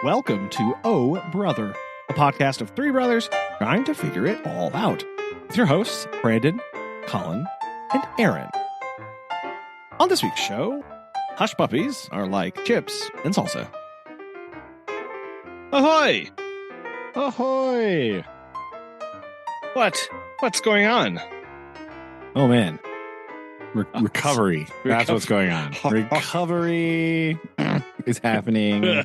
Welcome to Oh Brother, a podcast of three brothers trying to figure it all out. With your hosts, Brandon, Colin, and Aaron. On this week's show, hush puppies are like chips and salsa. Ahoy! Ahoy! What's going on? Oh man, recovery. That's what's going on. Recovery is happening.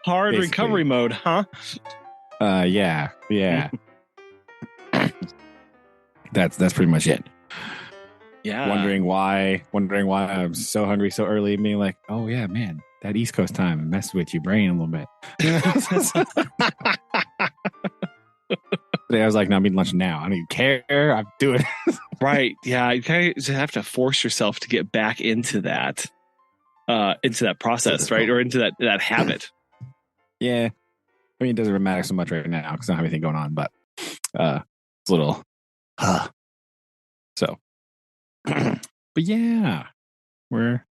Hard Basically. recovery mode, huh? Yeah. That's pretty much it. Yeah. Wondering why I'm so hungry so early. Being like, oh yeah, man, that East Coast time messed with your brain a little bit. Today I was like, no, I'm eating lunch now. I don't even care. I'm doing it. Right. Yeah. You kind of just have to force yourself to get back into that process, right? Or into that habit. Yeah. I mean, it doesn't matter so much right now because I don't have anything going on, but it's a little, so, but yeah, we're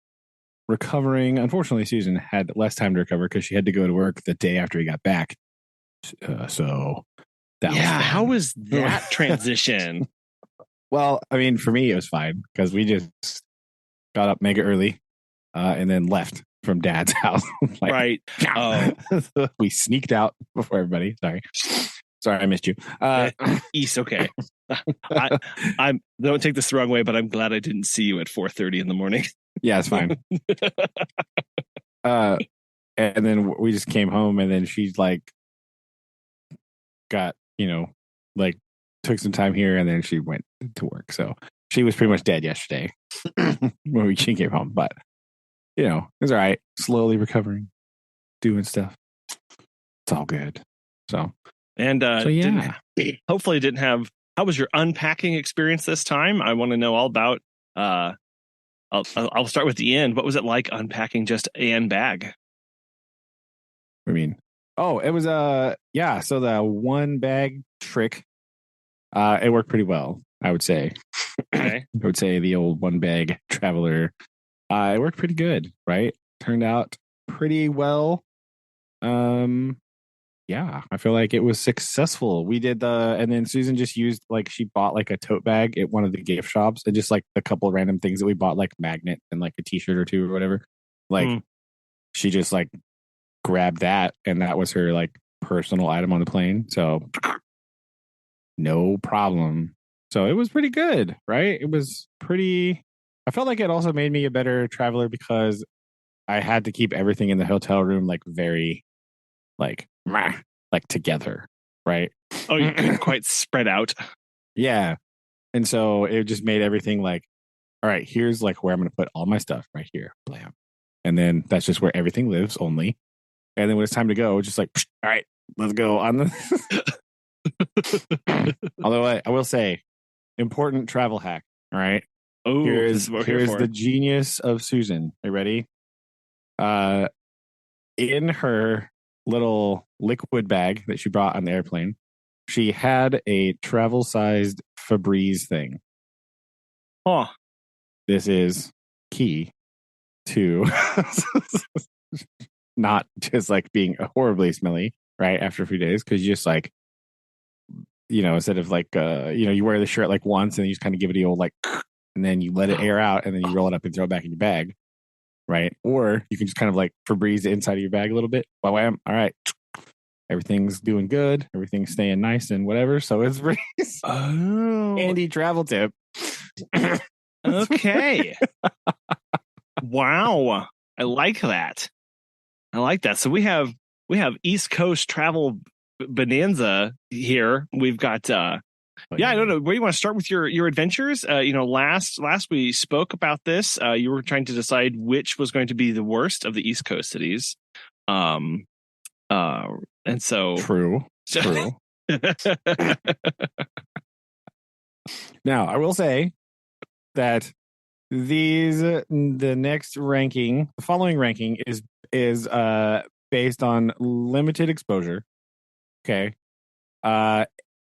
recovering. Unfortunately, Susan had less time to recover because she had to go to work the day after he got back. So that was fun. How was that transition? Well, I mean, for me, it was fine because we just got up mega early and then left from Dad's house. Right. Oh, we sneaked out before everybody. Sorry, I missed you. East. Okay. I don't take this the wrong way, but I'm glad I didn't see you at 4:30 in the morning. Yeah, it's fine. And then we just came home, and then she's like, got took some time here, and then she went to work. So she was pretty much dead yesterday when she came home. But it was all right. Slowly recovering, doing stuff. It's all good. So yeah. Hopefully, didn't have. How was your unpacking experience this time? I want to know all about. I'll start with the end. What was it like unpacking just an bag? I mean, it was so the one bag trick, it worked pretty well, I would say. Okay. I would say the old one bag traveler, it worked pretty good, right? Turned out pretty well. Yeah, I feel like it was successful. We did and then Susan just used, she bought a tote bag at one of the gift shops and just a couple of random things that we bought, like magnet and a t-shirt or two or whatever. She just grabbed that, and that was her personal item on the plane. So no problem. So it was pretty good, right? It was pretty. I felt like it also made me a better traveler because I had to keep everything in the hotel room very together, right? Oh, you couldn't quite spread out. Yeah. And so it just made everything all right, here's where I'm going to put all my stuff right here. Blam. And then that's just where everything lives only. And then when it's time to go, just all right, let's go on the. Although I will say, important travel hack. All right. Oh, here's the genius of Susan. Are you ready? In her little liquid bag that she brought on the airplane, she had a travel-sized Febreze thing. Huh. This is key to not just being horribly smelly right after a few days, because you just instead of you wear the shirt once and you just kind of give it the old and then you let it air out and then you roll it up and throw it back in your bag, right? Or you can just kind of Febreze the inside of your bag a little bit. Wham, all right, everything's doing good, everything's staying nice and whatever. So it's pretty handy travel tip. Okay. Wow, I like that. So we have East Coast travel bonanza here. We've got I don't know where you want to start with your adventures. Last we spoke about this. You were trying to decide which was going to be the worst of the East Coast cities. And so true. Now I will say that the following ranking is based on limited exposure. Okay.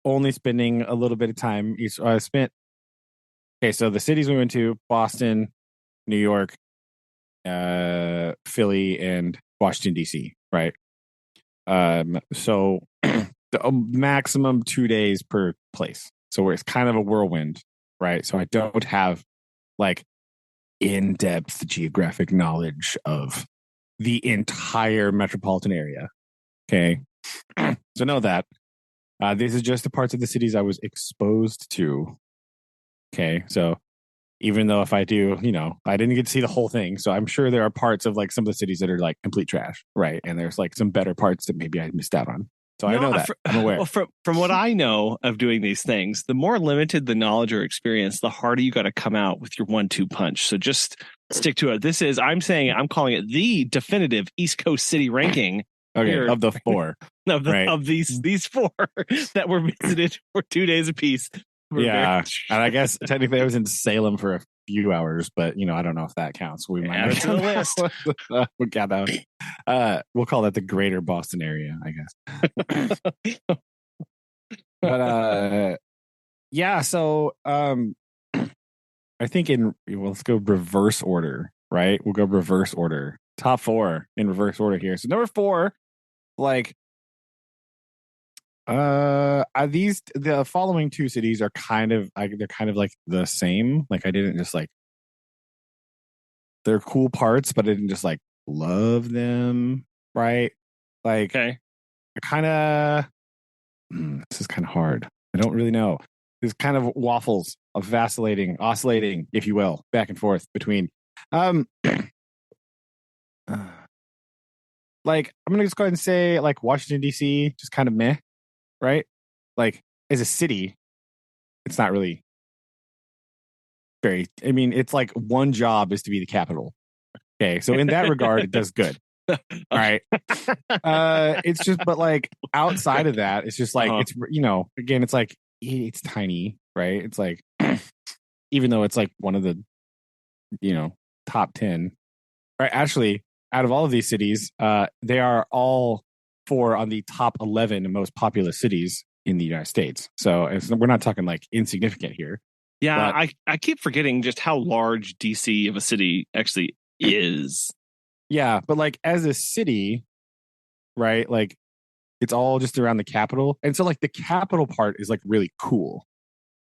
Only spending a little bit of time. I spent. Okay, so the cities we went to: Boston, New York, Philly, and Washington D.C. Right. So the maximum 2 days per place. So it's kind of a whirlwind, right? So I don't have like in-depth geographic knowledge of the entire metropolitan area. Okay. So know that. This is just the parts of the cities I was exposed to. Okay. So even though if I do, I didn't get to see the whole thing. So I'm sure there are parts of like some of the cities that are like complete trash. Right. And there's like some better parts that maybe I missed out on. So I know that. I'm aware. Well, from what I know of doing these things, the more limited the knowledge or experience, the harder you got to come out with your 1-2 punch. So just stick to it. I'm calling it the definitive East Coast city ranking. Okay, here, of the 4. Of these 4 that were visited for 2 days apiece. Yeah, and I guess technically I was in Salem for a few hours, but I don't know if that counts. We might add it to the list. We'll get that. We'll call that the greater Boston area, I guess. But yeah. So I think let's go reverse order. Right, we'll go reverse order. Top 4 in reverse order here. So number 4, like. The following 2 cities are they're kind of like the same. Like I didn't just like they're cool parts, but I didn't just like love them, right? Like okay. I kind of this is kind of hard. I don't really know. There's kind of waffles of vacillating, oscillating, if you will, back and forth between like I'm gonna just go ahead and say like Washington D.C. just kind of meh. Right? Like, as a city, it's not really it's like one job is to be the capital. Okay. So in that regard, it does good. All right. It's just, but like outside of that, it's just like, it's, again, it's like, it's tiny, right? It's like, even though it's like one of the, top 10, right? Actually, out of all of these cities, they are all 4 on the top 11 most populous cities in the United States. So we're not talking like insignificant here. Yeah, but I keep forgetting just how large DC of a city actually is. Yeah, but like as a city, right? Like it's all just around the capital. And so like the capital part is like really cool.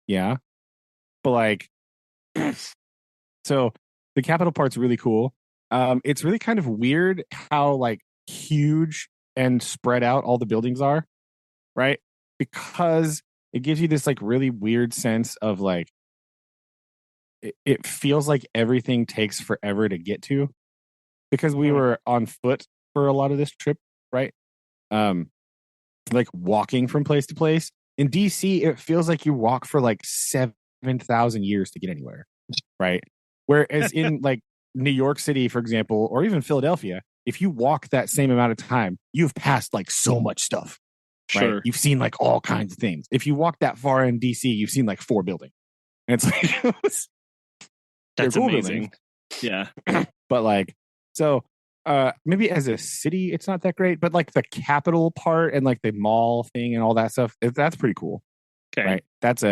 Yeah. But like so the capital part's really cool. It's really kind of weird how like huge and spread out all the buildings are, right? Because it gives you this like really weird sense of like it feels like everything takes forever to get to, because we were on foot for a lot of this trip, right? Like walking from place to place. In DC, it feels like you walk for like 7,000 years to get anywhere, right? Whereas in like New York City, for example, or even Philadelphia, if you walk that same amount of time, you've passed like so much stuff. Right? You've seen like all kinds of things. If you walk that far in DC, you've seen like 4 buildings. And it's like that's cool amazing. Buildings. Yeah. But like, so maybe as a city, it's not that great, but like the capital part and like the mall thing and all that stuff, that's pretty cool. Okay. Right. That's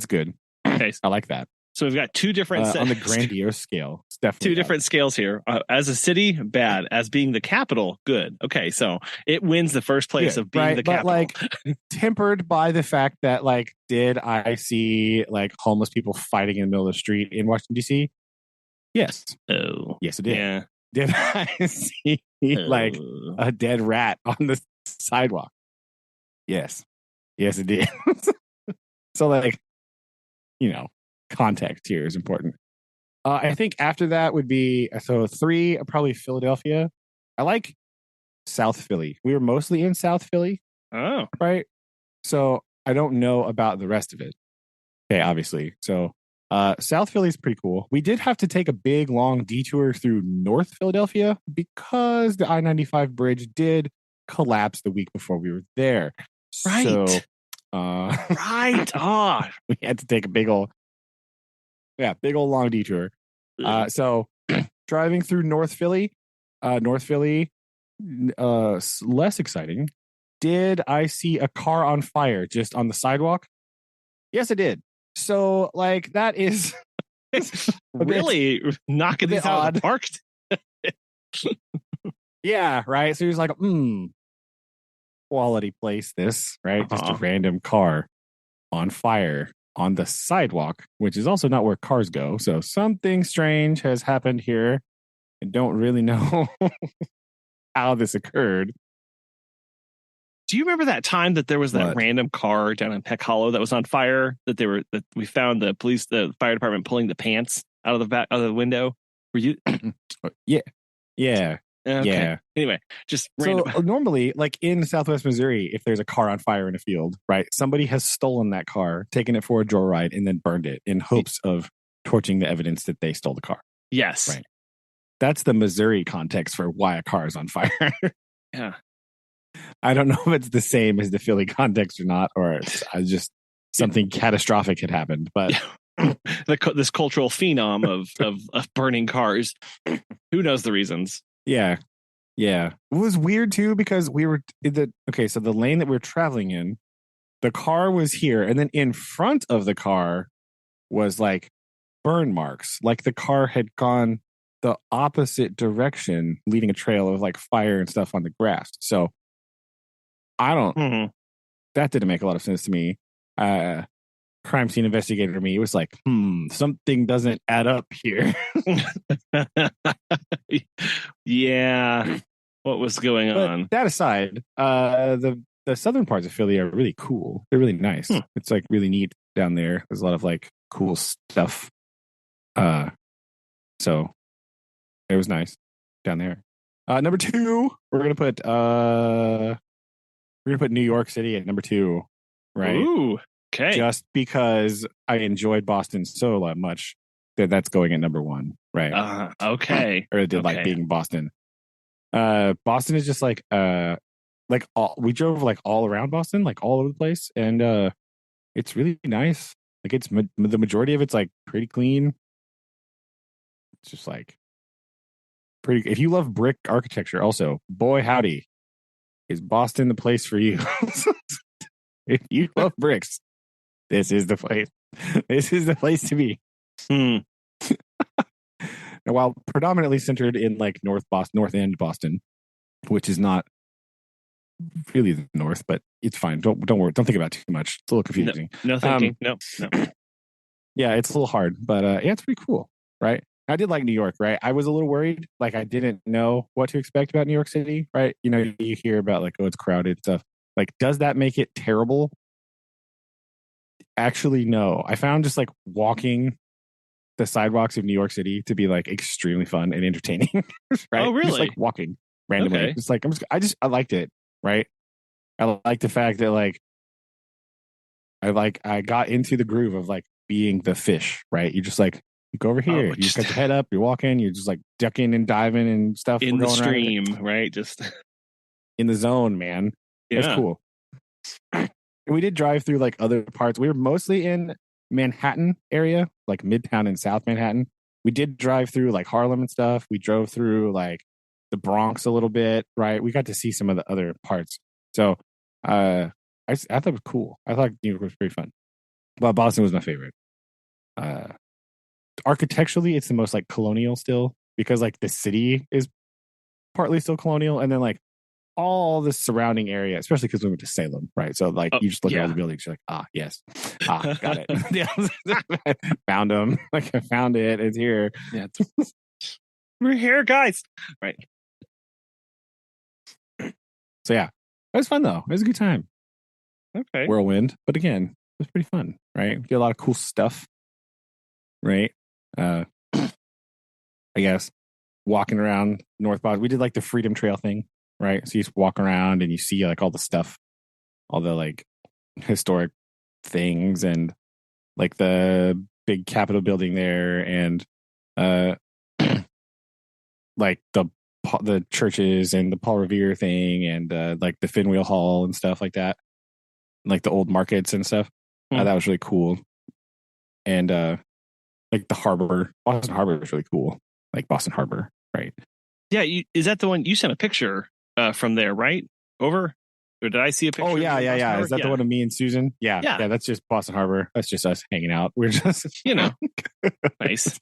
good. Okay. I like that. So we've got 2 different on the grandiose scale. It's definitely 2 different scales here. As a city, bad. As being the capital, good. Okay, so it wins the first place of being the capital. But like tempered by the fact that like, did I see like homeless people fighting in the middle of the street in Washington D.C.? Yes. Oh, yes, it did. Yeah. Did I see like a dead rat on the sidewalk? Yes, it did. So like, context here is important. I think after that would be 3, probably Philadelphia. I like South Philly. We were mostly in South Philly. Oh, right. So I don't know about the rest of it. Okay, obviously. So South Philly is pretty cool. We did have to take a big long detour through North Philadelphia because the I-95 bridge did collapse the week before we were there. Right. So, right. We had to take a big old long detour. So driving through North Philly, less exciting. Did I see a car on fire just on the sidewalk? Yes, I did. So like that is really knocking these out of the park. Yeah, right. So he was like, quality place, this, right? Just a random car on fire on the sidewalk, which is also not where cars go. So something strange has happened here. I don't really know how this occurred. Do you remember that time that there was that What? random car down in Peck Hollow that was on fire? That we found the fire department pulling the pants out of the back of the window. Were you? Yeah. Yeah. Okay. Yeah. Anyway, just random. So normally, like in Southwest Missouri, if there's a car on fire in a field, right, somebody has stolen that car, taken it for a joyride, and then burned it in hopes of torching the evidence that they stole the car. Yes. Right. That's the Missouri context for why a car is on fire. Yeah. I don't know if it's the same as the Philly context or not, or it's just something catastrophic had happened. But this cultural phenom of burning cars, who knows the reasons? Yeah. It was weird too because we were so the lane that we were traveling in, the car was here, and then in front of the car was like burn marks, like the car had gone the opposite direction, leading a trail of like fire and stuff on the grass. So I don't. That didn't make a lot of sense to me. Crime scene investigator to me, it was like, something doesn't add up here. Yeah. What was going on? That aside, the southern parts of Philly are really cool. They're really nice. It's like really neat down there. There's a lot of like cool stuff. So it was nice down there. Number 2, we're gonna put New York City at number 2, right? Ooh, okay. Just because I enjoyed Boston so much that's going at number 1, right? Okay. Or did like being Boston. Boston is just like we drove like all around Boston, like all over the place, and it's really nice. Like it's the majority of it's like pretty clean. It's just like pretty. If you love brick architecture, also, boy howdy, is Boston the place for you? If you love bricks, this is the place. This is the place to be. Now, while predominantly centered in like North End Boston, which is not really the north, but it's fine. Don't worry. Don't think about it too much. It's a little confusing. No thinking. No. Yeah, it's a little hard, but yeah, it's pretty cool, right? I did like New York, right? I was a little worried, like I didn't know what to expect about New York City, right? You know, you hear about like, oh, it's crowded stuff. Like, does that make it terrible? Actually, no. I found just like walking the sidewalks of New York City to be like extremely fun and entertaining, right? Oh, really? Just like walking randomly. Okay. It's like I liked it, right? I like the fact that like I got into the groove of like being the fish, right? You just like you go over here, you just got your head up, you're walking, you're just like ducking and diving and stuff in the stream, right? Just in the zone, man. Yeah. It's cool. We did drive through like other parts. We were mostly in Manhattan area, like Midtown and South Manhattan. We did drive through like Harlem and stuff. We drove through like the Bronx a little bit, right? We got to see some of the other parts. So I thought it was cool. I thought New York was pretty fun. But Boston was my favorite. Architecturally, it's the most like colonial still because like the city is partly still colonial, and then like all the surrounding area, especially because we went to Salem, right? So like you just look at all the buildings, you're like, yes, got it. Found them. Like I found it. It's here. Yeah, we're here, guys. Right. So yeah, it was fun though. It was a good time. Okay. Whirlwind, but again, it was pretty fun, right? We did a lot of cool stuff, right? I guess walking around North Boston, we did like the Freedom Trail thing, right? So you just walk around and you see like all the stuff, all the like historic things, and like the big Capitol building there, and like the churches and the Paul Revere thing, and like the Finwheel Hall and stuff like that, like the old markets and stuff. That was really cool. And like the harbor, Boston Harbor was really cool. Like Boston Harbor, right? Yeah, is that the one you sent a picture from there, right? Over? Or did I see a picture? Oh yeah. Is that the one of me and Susan? Yeah. That's just Boston Harbor. That's just us hanging out. We're just nice.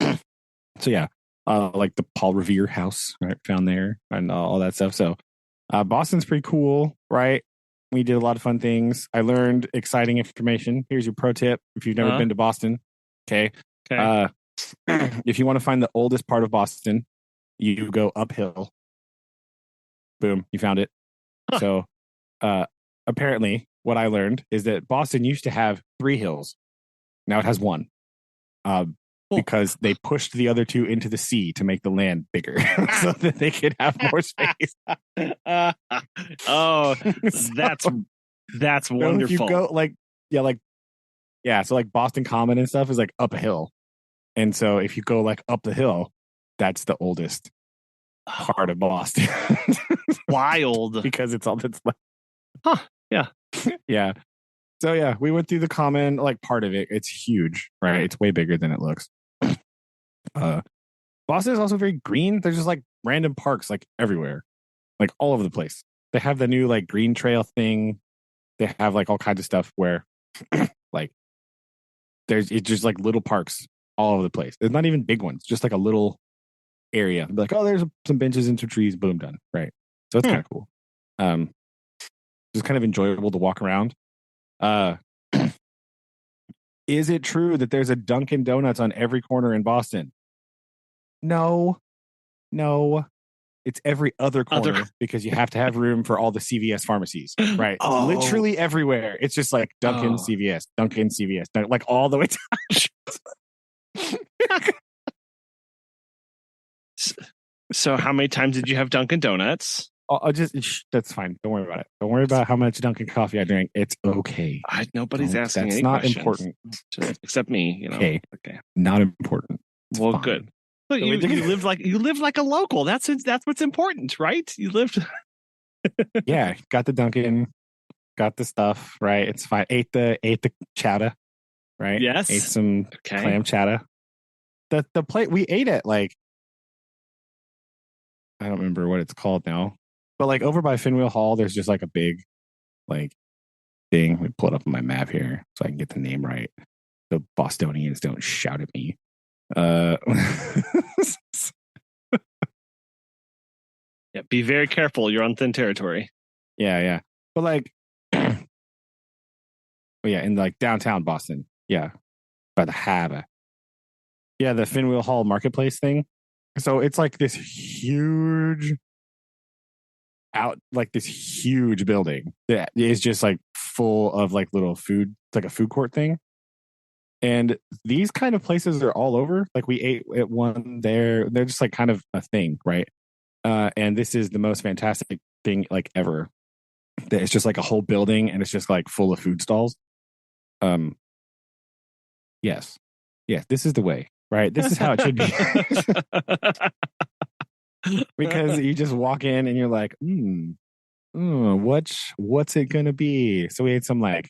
So yeah, like the Paul Revere house, right? Found there and all that stuff. So Boston's pretty cool, right? We did a lot of fun things. I learned exciting information. Here's your pro tip if you've never been to Boston. Okay. Okay. If you want to find the oldest part of Boston, you go uphill. Boom, you found it. Huh. So apparently, what I learned is that Boston used to have 3 hills. Now it has 1. Because they pushed the other 2 into the sea to make the land bigger so that they could have more space. Oh, that's wonderful. If you go so like Boston Common and stuff is like up a hill. And so if you go like up the hill, that's the oldest part of Boston. Wild. Because it's all that's left. Huh. Yeah. Yeah. So yeah, we went through the Common, like part of it. It's huge, right? It's way bigger than it looks. Boston is also very green. There's just like random parks like everywhere, like all over the place. They have the new like green trail thing. They have like all kinds of stuff where like it's just like little parks all over the place. It's not even big ones, just like a little area. Be like, oh, there's some benches and some trees, boom, done. Right. So it's kind of cool. Just kind of enjoyable to walk around. Is it true that there's a Dunkin' Donuts on every corner in Boston? No. It's every other corner because you have to have room for all the CVS pharmacies, right? Oh. Literally everywhere. It's just like Dunkin', CVS, Dunkin', CVS, like all the way down. So how many times did you have Dunkin' Donuts? I'll just that's fine. Don't worry about it. Don't worry about how much Dunkin' coffee I drink. It's okay. Nobody's asking. That's any not questions, important, except me. You know. Okay. Not important. It's well, fine. Good. But you live like a local. That's what's important, right? You lived. Yeah, got the Dunkin', got the stuff right. It's fine. Ate the chowder, right? Yes. Ate some clam chowder. The plate we ate at like I don't remember what it's called now, but like over by Fenway Hall, there's just like a big like thing. Let me pull it up on my map here so I can get the name right. The Bostonians don't shout at me. Yeah, be very careful. You're on thin territory. Yeah. But like, in like downtown Boston. Yeah, by the harbor. Yeah, the Fenway Hall Marketplace thing. So it's like this huge building that is just like full of like little food. It's like a food court thing. And these kind of places are all over. Like we ate at one there. They're just like kind of a thing, right? And this is the most fantastic thing like ever. It's just like a whole building and it's just like full of food stalls. Yes, this is the way, right? This is how it should be. Because you just walk in and you're like, what's it gonna be? So we ate some like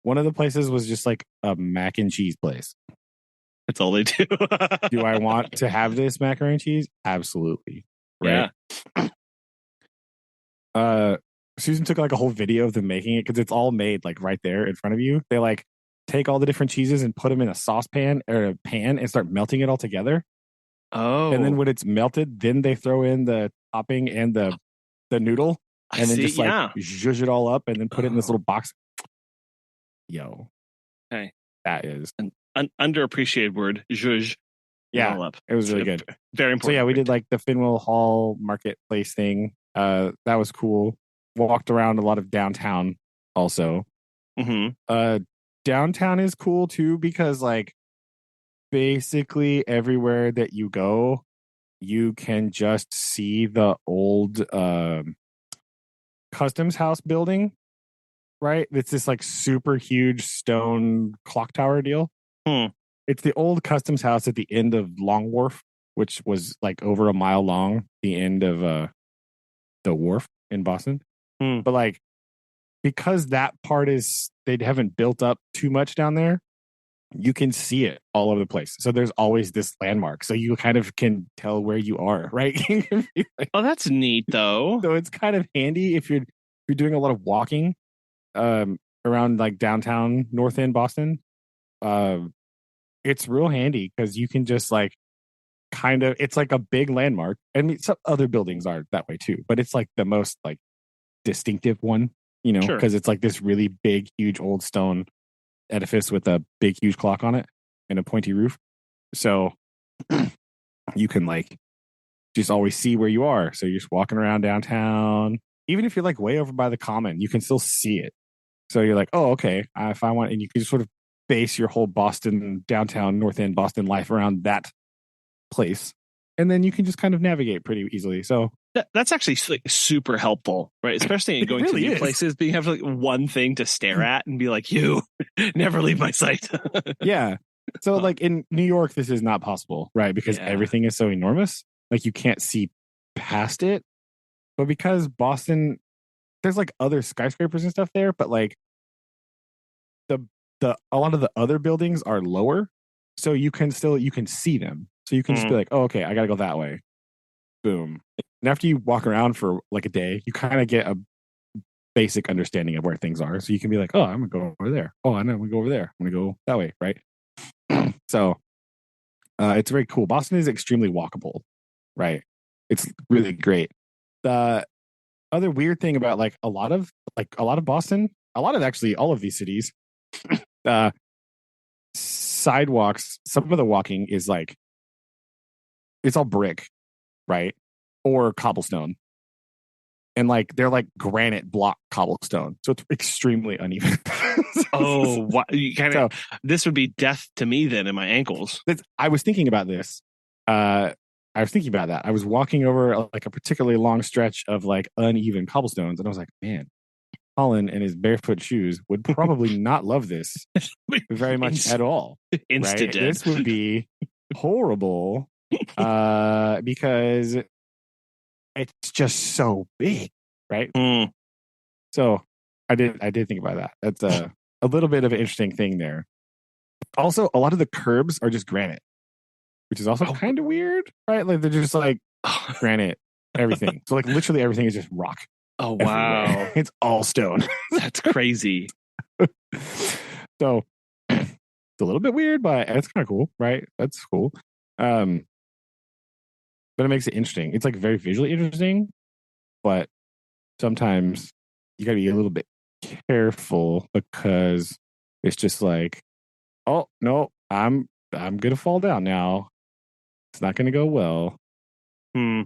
one of the places was just like a mac and cheese place. That's all they do. Do I want to have this macaroni and cheese? Absolutely. Right. Yeah. Susan took like a whole video of them making it because it's all made like right there in front of you. They like take all the different cheeses and put them in a saucepan or a pan and start melting it all together. Oh. And then when it's melted, then they throw in the topping and the noodle and then just like zhuzh it all up and then put it in this little box. Yo. Okay. That is an underappreciated word. Zhuzh. Yeah. It was really good. Very important. So yeah, we did like the Fenway Hall Marketplace thing. That was cool. Walked around a lot of downtown also. Mm-hmm. Downtown is cool too because like basically everywhere that you go, you can just see the old customs house building, right? It's this like super huge stone clock tower deal. It's the old customs house at the end of Long Wharf, which was like over a mile long, the end of the wharf in Boston. But like, because that part is, they haven't built up too much down there, you can see it all over the place. So there's always this landmark. So you kind of can tell where you are, right? Oh, that's neat though. So it's kind of handy if you're doing a lot of walking around like downtown North End Boston. It's real handy because you can just like kind of, it's like a big landmark. I mean, some other buildings are that way too, but it's like the most like distinctive one, Sure. because it's like this really big, huge old stone edifice with a big, huge clock on it and a pointy roof. So you can like just always see where you are. So you're just walking around downtown. Even if you're like way over by the common, you can still see it. So you're like, oh, okay. If I want, and you can just sort of base your whole Boston, downtown, North End Boston life around that place. And then you can just kind of navigate pretty easily. So that's actually like super helpful, right? Especially in going really to new places, being have like one thing to stare at and be like, you never leave my sight. Yeah. So like in New York, this is not possible, right? Because everything is so enormous. Like you can't see past it. But because Boston, there's like other skyscrapers and stuff there, but like a lot of the other buildings are lower. So you can see them. So you can just be like, oh, okay, I gotta go that way. Boom. And after you walk around for like a day, you kind of get a basic understanding of where things are. So you can be like, oh, I'm gonna go over there. Oh, I know I'm gonna go over there. I'm gonna go that way, right? So it's very cool. Boston is extremely walkable, right? It's really great. The other weird thing about like a lot of Boston, a lot of actually all of these cities, sidewalks, some of the walking is like it's all brick, right? Or cobblestone. And like they're like granite block cobblestone. So it's extremely uneven. Oh, what you kind of this would be death to me then in my ankles. I was thinking about this. I was thinking about that. I was walking over like a particularly long stretch of like uneven cobblestones, and I was like, man, Colin and his barefoot shoes would probably not love this very much at all. Right? This would be horrible because it's just so big, right? So I did think about that. That's a little bit of an interesting thing there. Also, a lot of the curbs are just granite, which is also kind of weird, right? Like they're just like granite, everything. So like literally everything is just rock. Oh wow, everywhere. It's all stone. That's crazy. So it's a little bit weird, but it's kind of cool, right? That's cool. But it makes it interesting. It's like very visually interesting, but sometimes you gotta be a little bit careful because it's just like, oh no, I'm gonna fall down now. It's not gonna go well. There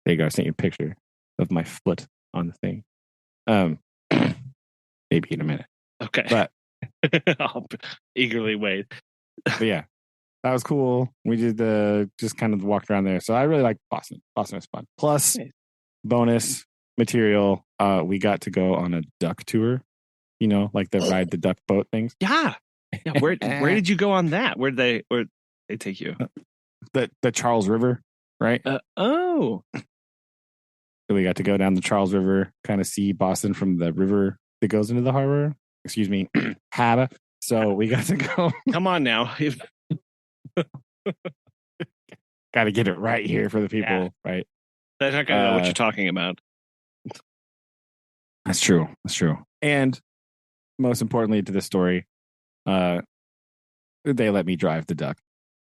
you go. I sent you a picture of my foot on the thing. Maybe in a minute. Okay. But I'll eagerly wait. But yeah, that was cool. We did just kind of walked around there. So I really like Boston. Boston was fun. Plus, bonus material, we got to go on a duck tour. Like the ride the duck boat things. Yeah. Where did you go on that? Where they take you? The Charles River, right? So we got to go down the Charles River, kind of see Boston from the river that goes into the harbor. Excuse me, Hada. So we got to go. Come on now. Got to get it right here for the people, right? They're not going to know what you're talking about. That's true. And most importantly to this story, they let me drive the duck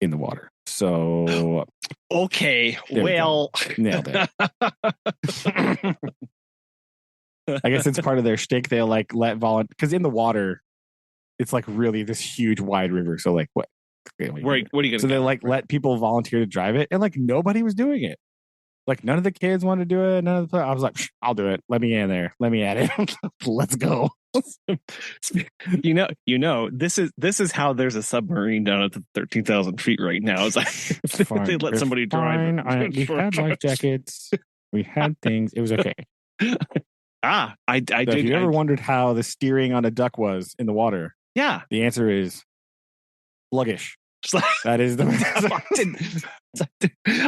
in the water. So okay, well, nailed it. I guess it's part of their shtick. They'll like let because in the water, it's like really this huge wide river. So like what? Okay, what are you gonna? So they like let people volunteer to drive it, and like nobody was doing it. Like none of the kids wanted to do it. I was like, I'll do it. Let me in there. Let me at it. Let's go. This is how there's a submarine down at the 13,000 feet right now. It's like they let somebody drive. We had life jackets. We had things. It was okay. I did. If you ever wondered how the steering on a duck was in the water, yeah, the answer is sluggish. That is the.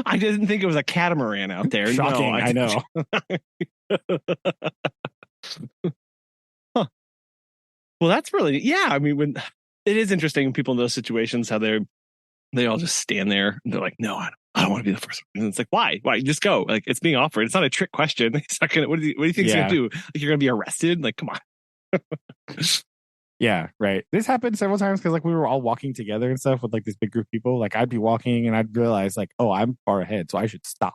I didn't think it was a catamaran out there. Shocking. No, I know. Huh. Well, that's really I mean, when it is interesting when people in those situations how they all just stand there and they're like, no, I don't want to be the first one. And it's like, why? Just go. Like it's being offered. It's not a trick question. It's not gonna. What do you think it's gonna do? Like you're gonna be arrested? Like, come on. Yeah, right. This happened several times because like we were all walking together and stuff with like this big group of people. Like I'd be walking and I'd realize like, oh, I'm far ahead, so I should stop.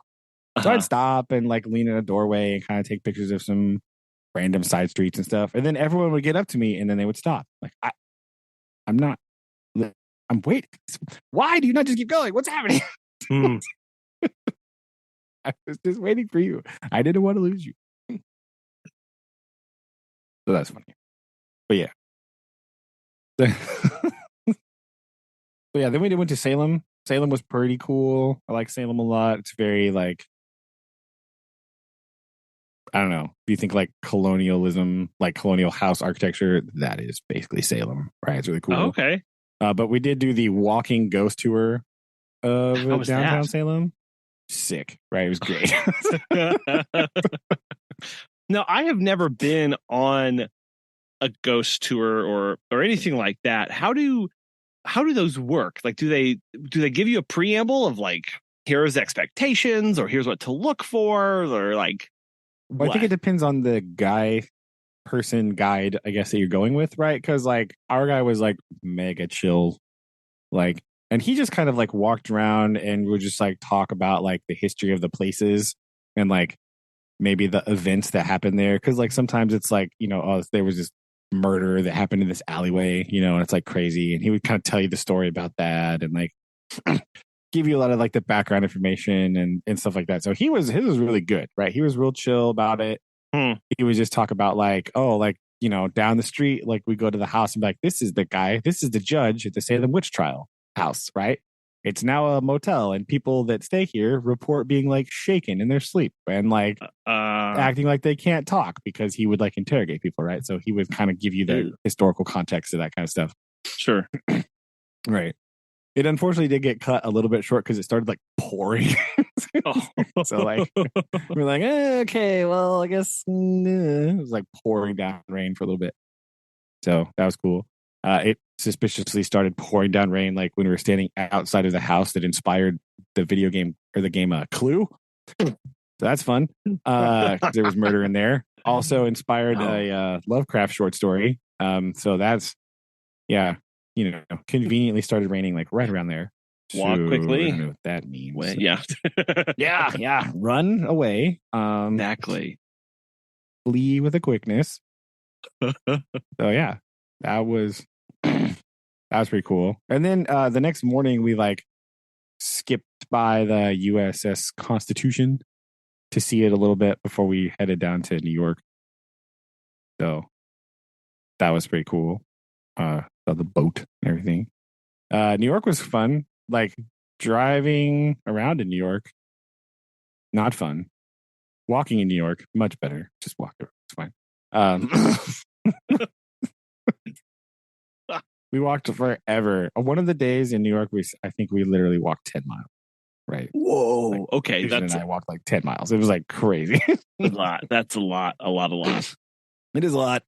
So I'd Uh-huh. stop and like lean in a doorway and kind of take pictures of some random side streets and stuff. And then everyone would get up to me and then they would stop. Like I'm not. I'm waiting. Why do you not just keep going? What's happening? Hmm. I was just waiting for you. I didn't want to lose you. So that's funny. But yeah. But yeah, then we went to Salem. Salem was pretty cool. I like Salem a lot. It's very like, I don't know. If you think like colonialism, like colonial house architecture, that is basically Salem, right? It's really Oh, cool. okay. But we did do the walking ghost tour How of was downtown that? Salem. Sick, right? It was great. No, I have never been on a ghost tour or anything like that. How do those work? Like, do they give you a preamble of like, here's expectations or here's what to look for or like Well, I think it what? depends on the guide, I guess, that you're going with, right? Because like our guy was like mega chill, like, and he just kind of like walked around and would just like talk about like the history of the places and like maybe the events that happened there. Because like sometimes it's like, oh, there was this murder that happened in this alleyway, and it's like crazy, and he would kind of tell you the story about that and like give you a lot of like the background information and stuff like that. So his was really good, right? He was real chill about it. Hmm. He would just talk about like, oh, like, down the street, like we go to the house and be like, this is the guy, this is the judge at the Salem witch trial house, right? It's now a motel, and people that stay here report being like shaken in their sleep and like Uh, acting like they can't talk because he would like interrogate people, right? So he would kind of give you the Ew. historical context of that kind of stuff. Sure. Right. It unfortunately did get cut a little bit short because it started like pouring. Oh. So like we're like, okay, well, I guess it was like pouring down rain for a little bit. So that was cool. It suspiciously started pouring down rain like when we were standing outside of the house that inspired the video game or the game Clue. So that's fun. There was murder in there. Also inspired No. a Lovecraft short story. So that's yeah, conveniently started raining like right around there. So Walk I quickly. don't know what that means. Yeah. Yeah. Run away. Exactly. Flee with a quickness. So yeah, that was that was pretty cool. And then the next morning we like skipped by the USS Constitution to see it a little bit before we headed down to New York. So that was pretty cool. Saw the boat and everything. New York was fun. Like driving around in New York, not fun. Walking in New York, much better. Just walk around. It's fine. We walked forever. One of the days in New York, I think we literally walked 10 miles. Right. Whoa. Like, Okay. Susan That's and I walked like 10 miles. It was like crazy. a lot. That's a lot. A lot. A lot. It is a lot.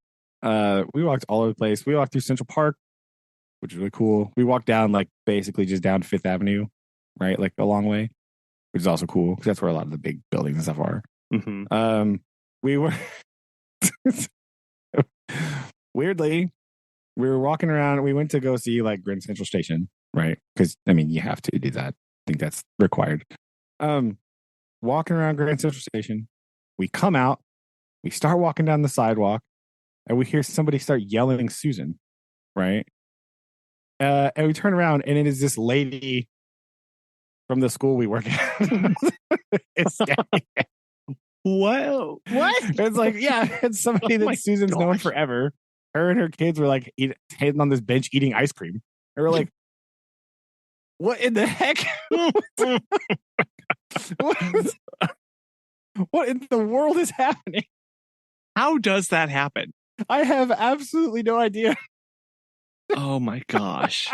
We walked all over the place. We walked through Central Park, which is really cool. We walked down like basically just down Fifth Avenue, right? Like a long way, which is also cool because that's where a lot of the big buildings and stuff are. Mm-hmm. We were weirdly, we were walking around. We went to go see like Grand Central Station, right? Because I mean, you have to do that. I think that's required. Walking around Grand Central Station, we come out, we start walking down the sidewalk, and we hear somebody start yelling Susan, right? And we turn around, and it is this lady from the school we work at. It's What? It's like, yeah, it's somebody that Susan's known forever. Her and her kids were like sitting on this bench eating ice cream. And we're like, what in the heck? What in the world is happening? How does that happen? I have absolutely no idea. Oh my gosh.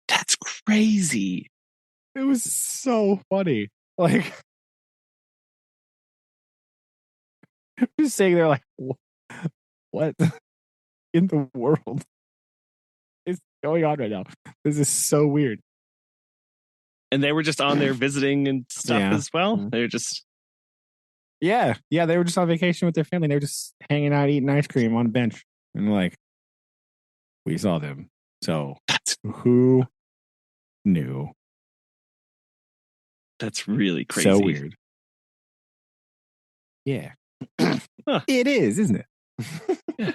That's crazy. It was so funny. Like, just sitting there like, what in the world is going on right now? This is so weird. And they were just on there visiting and stuff as well. They're just yeah. They were just on vacation with their family. They were just hanging out eating ice cream on a bench, and like, We saw them. So That's who knew? really So crazy. weird. Yeah. Huh. It is, isn't it? Yeah.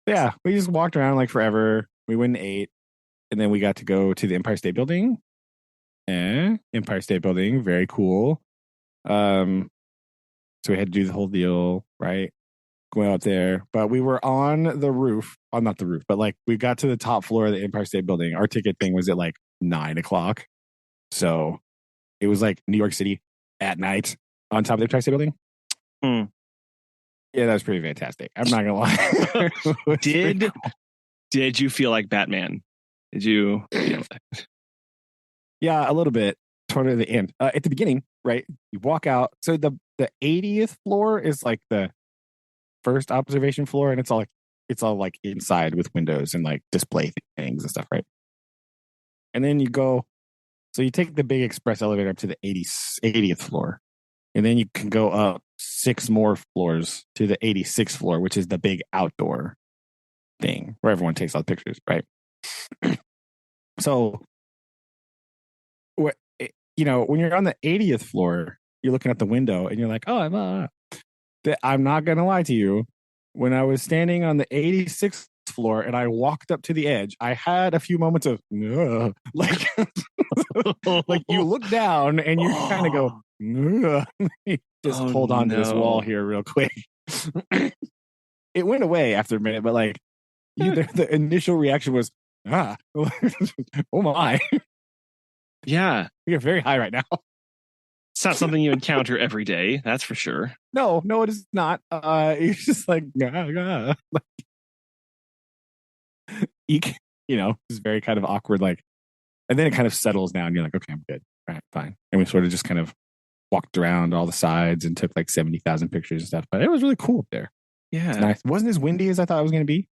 Yeah. We just walked around like forever. We went and ate. And then we got to go to the Empire State Building. Empire State Building. Very cool. So we had to do the whole deal, right? Going up there. But we were on the roof. Oh, not the roof, but like we got to the top floor of the Empire State Building. Our ticket thing was at like 9 o'clock. So it was like New York City at night on top of the Empire State Building. Hmm. Yeah, that was pretty fantastic. I'm not gonna lie. Did you feel like Batman? Did you? Yeah, a little bit toward the end. At the beginning, right? You walk out. So the 80th floor is like the first observation floor, and it's all like inside with windows and like display things and stuff, right? And then you go. So you take the big express elevator up to the 80th floor, and then you can go up 6 more floors to the 86th floor, which is the big outdoor thing where everyone takes all the pictures, right? So, when you're on the 80th floor, you're looking at the window and you're like, oh, I'm not going to lie to you. When I was standing on the 86th floor and I walked up to the edge, I had a few moments of like, like you look down and you kind of go, just hold on to this wall here real quick. It went away after a minute, but like the initial reaction was, oh my. Yeah. We are very high right now. It's not something you encounter every day, that's for sure. No, it is not. It's just like, it's very kind of awkward. Like, and then it kind of settles down. You're like, okay, I'm good. All right, fine. And we sort of just kind of walked around all the sides and took like 70,000 pictures and stuff. But it was really cool up there. Yeah. It's nice. It wasn't as windy as I thought it was going to be.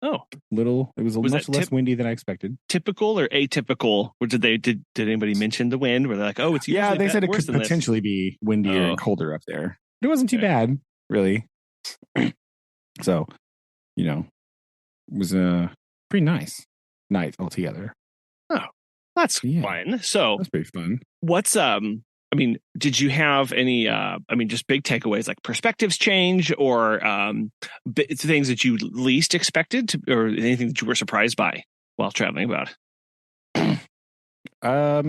Oh, it was much less windy than I expected. Typical or atypical? Or did anybody mention the wind? Were they like, oh, it's usually they said it could potentially potentially be windier and colder up there. It wasn't too bad, really. So, it was pretty nice night altogether. Oh, that's fun. So that's pretty fun. What's did you have any just big takeaways like perspectives change or things that you least expected or anything that you were surprised by while traveling about? I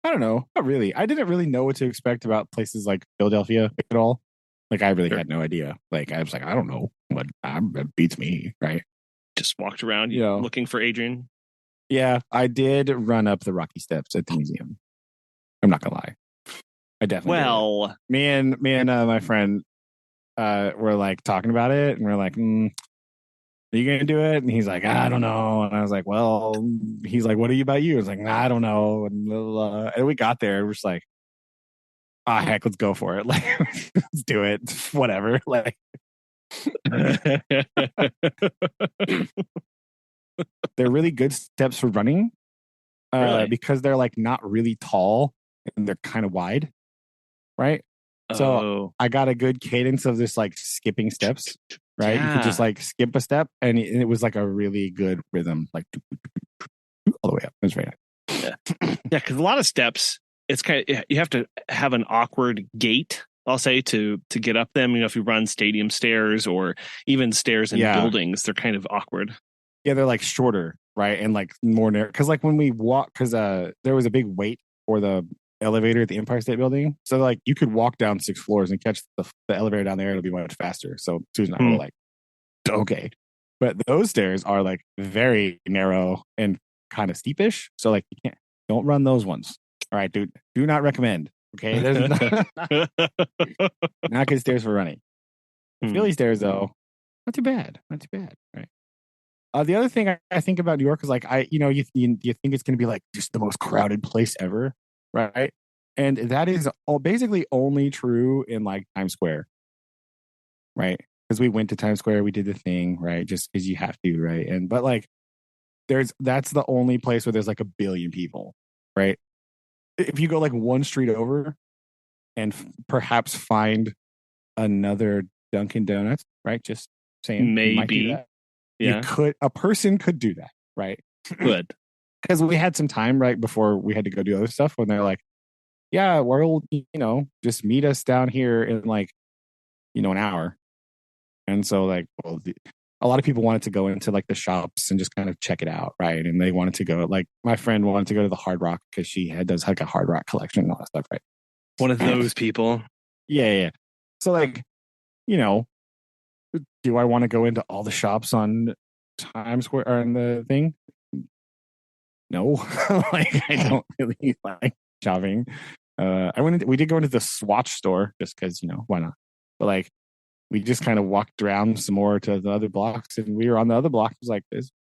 don't know. Not really. I didn't really know what to expect about places like Philadelphia at all. Like I really had no idea. Like I was like, I don't know what it beats me, right? Just walked around, looking for Adrian. Yeah, I did run up the Rocky Steps at the museum. I'm not gonna lie. I definitely did. Me and my friend were like talking about it, and we're like, are you gonna do it? And he's like, I don't know. And I was like, well, he's like, what about you? I was like, I don't know. And we got there, and we're just like, heck, let's go for it. Like, let's do it. Whatever. Like, they're really good steps for running, really? Because they're like not really tall and they're kind of wide, right? So I got a good cadence of this like skipping steps, right? You could just like skip a step, and it was like a really good rhythm, like all the way up. It was very nice. Yeah, because a lot of steps, it's kind of you have to have an awkward gait. I'll say to get up them. If you run stadium stairs or even stairs in buildings, they're kind of awkward. Yeah, they're like shorter, right, and like more narrow. Because like when we walk, because there was a big wait for the elevator at the Empire State Building, so like you could walk down 6 floors and catch the elevator down there. It'll be much faster. So Susan and I were like, okay, but those stairs are like very narrow and kind of steepish. So like don't run those ones. All right, dude, do not recommend. Okay, there's not good stairs for running. Philly stairs though, not too bad, right? The other thing I think about New York is like you think it's going to be like just the most crowded place ever, right? And that is basically only true in like Times Square, right? Because we went to Times Square, we did the thing, right? Just because you have to, right? But like, that's the only place where there's like a billion people, right? If you go like one street over, and perhaps find another Dunkin' Donuts, right? Just saying you might do Maybe. that. Yeah. A person could do that, right? Good. Because we had some time right before we had to go do other stuff when they're like, yeah, we'll, just meet us down here in like, an hour. And so like, well, a lot of people wanted to go into like the shops and just kind of check it out, right? And they wanted to go, like my friend wanted to go to the Hard Rock because does like a Hard Rock collection and all that stuff, right? One of those people. Yeah. So like, you know, do I want to go into all the shops on Times Square or in the thing? No, like I don't really like shopping. We did go into the Swatch store just because, why not? But like, we just kind of walked around some more to the other blocks, and we were on the other block. It was like this,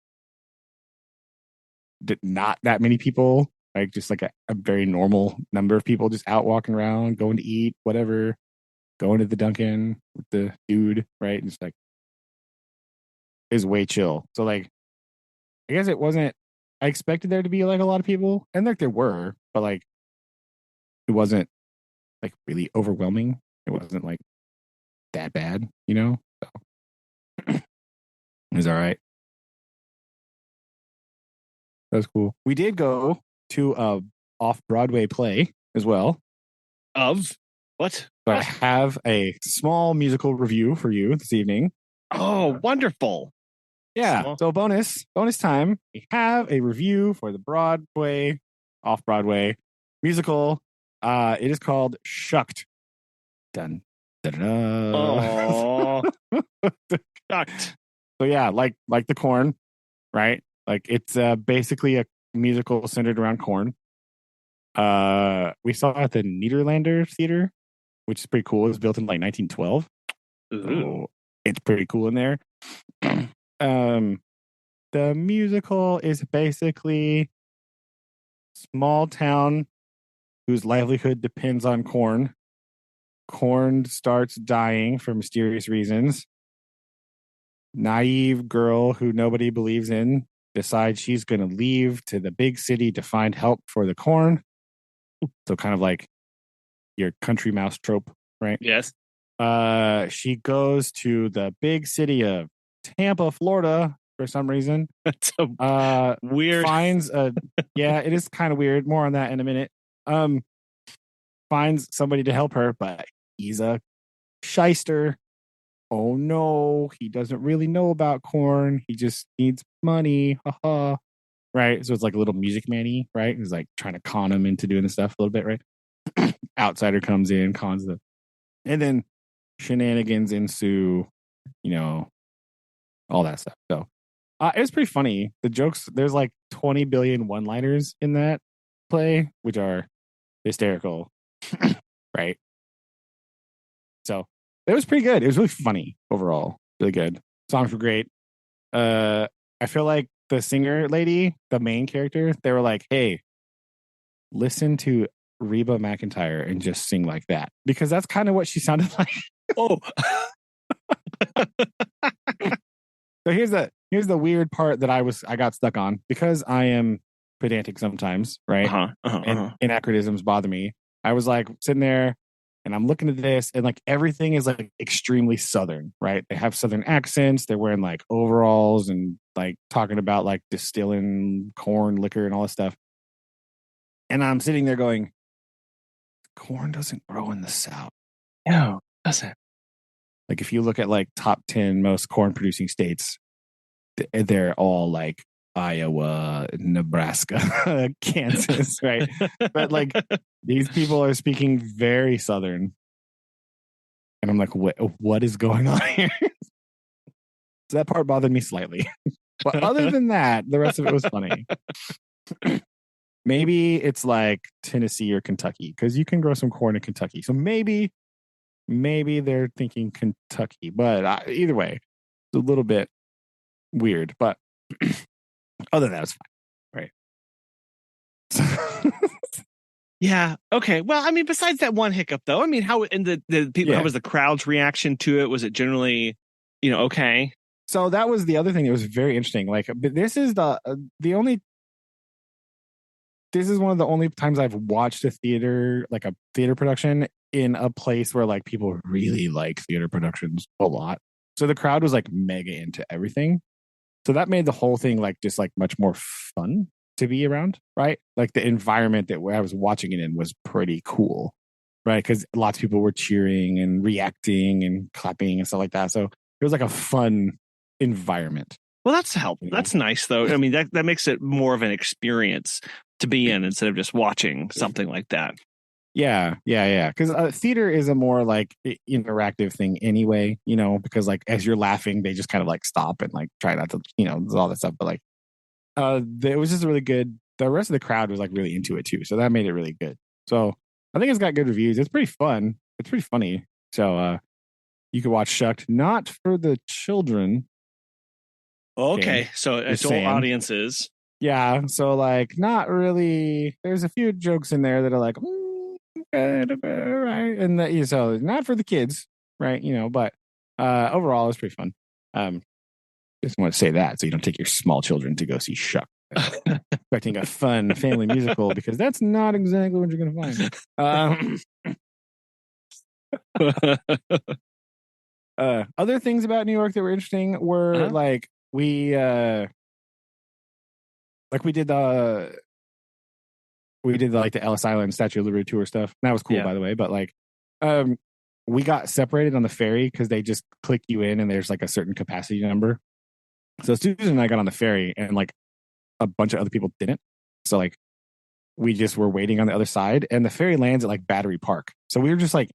not that many people, like just like a very normal number of people just out walking around, going to eat, whatever, going to the Dunkin' with the dude, right? And it's like, is way chill. So like, I guess it wasn't. I expected there to be like a lot of people, and like there were, but like it wasn't like really overwhelming. It wasn't like that bad, So it was all right. That was cool. We did go to a off-Broadway play as well. Of what? So What? I have a small musical review for you this evening. Oh, wonderful. Yeah. Small. So bonus time. We have a review for the Broadway, off-Broadway musical. It is called Shucked. Dun. Oh. Shucked. So yeah, like the corn, right? Like it's basically a musical centered around corn. We saw it at the Nederlander Theater, which is pretty cool. It was built in like 1912. So it's pretty cool in there. The musical is basically small town whose livelihood depends on corn. Corn starts dying for mysterious reasons. Naive girl who nobody believes in decides she's going to leave to the big city to find help for the corn. So kind of like your country mouse trope, right? Yes. She goes to the big city of Tampa, Florida for some reason. That's a weird. Yeah, it is kind of weird. More on that in a minute. Finds somebody to help her, but he's a shyster. Oh no, he doesn't really know about corn. He just needs money. Haha. Right. So it's like a little Music Man-y, right? He's like trying to con him into doing the stuff a little bit, right? Outsider comes in, cons them. And then shenanigans ensue, all that stuff. So it was pretty funny. The jokes, there's like 20 billion one-liners in that play, which are hysterical. Right. So it was pretty good. It was really funny overall. Really good. Songs were great. I feel like the singer lady, the main character, they were like, hey, listen to Reba McEntire and just sing like that. Because that's kind of what she sounded like. Oh. So here's the weird part that I got stuck on, because I am pedantic sometimes, right? And anachronisms bother me. I was like sitting there and I'm looking at this, and like everything is like extremely Southern, right? They have Southern accents. They're wearing like overalls and like talking about like distilling corn liquor and all this stuff. And I'm sitting there going, corn doesn't grow in the South. No, it doesn't. Like if you look at like top 10 most corn producing states, they're all like Iowa, Nebraska, Kansas, right? But like these people are speaking very Southern. And I'm like, what is going on here? So that part bothered me slightly. But other than that, the rest of it was funny. Maybe it's like Tennessee or Kentucky, because you can grow some corn in Kentucky. So maybe they're thinking Kentucky. But either way, it's a little bit weird. But other than that, it's fine. Right. Yeah. Okay. Well, I mean, besides that one hiccup, though, I mean, how in the people, how was the crowd's reaction to it? Was it generally, okay? So that was the other thing that was very interesting. Like, this is the only. This is one of the only times I've watched a theater production in a place where like people really like theater productions a lot. So the crowd was like mega into everything. So that made the whole thing like just like much more fun to be around, right? Like the environment that I was watching it in was pretty cool, right? Because lots of people were cheering and reacting and clapping and stuff like that. So it was like a fun environment. Well, that's helpful. That's nice, though. I mean, that makes it more of an experience to be in instead of just watching something like that. Yeah. Because theater is a more like interactive thing anyway, because like as you're laughing, they just kind of like stop and like try not to, all that stuff. But like, it was just really good. The rest of the crowd was like really into it too, so that made it really good. So I think it's got good reviews. It's pretty fun. It's pretty funny. So you can watch Shucked, not for the children. Okay, so it's all audiences. Yeah, so like not really. There's a few jokes in there that are like, right, and that so not for the kids, right? But overall, it's pretty fun. Just want to say that so you don't take your small children to go see Shuck. Expecting a fun family musical because that's not exactly what you're going to find. Other things about New York that were interesting were like we did like the Ellis Island Statue of Liberty tour stuff. That was cool, by the way. But like, we got separated on the ferry because they just click you in and there's like a certain capacity number. So Susan and I got on the ferry and like a bunch of other people didn't. So like we just were waiting on the other side and the ferry lands at like Battery Park. So we were just like,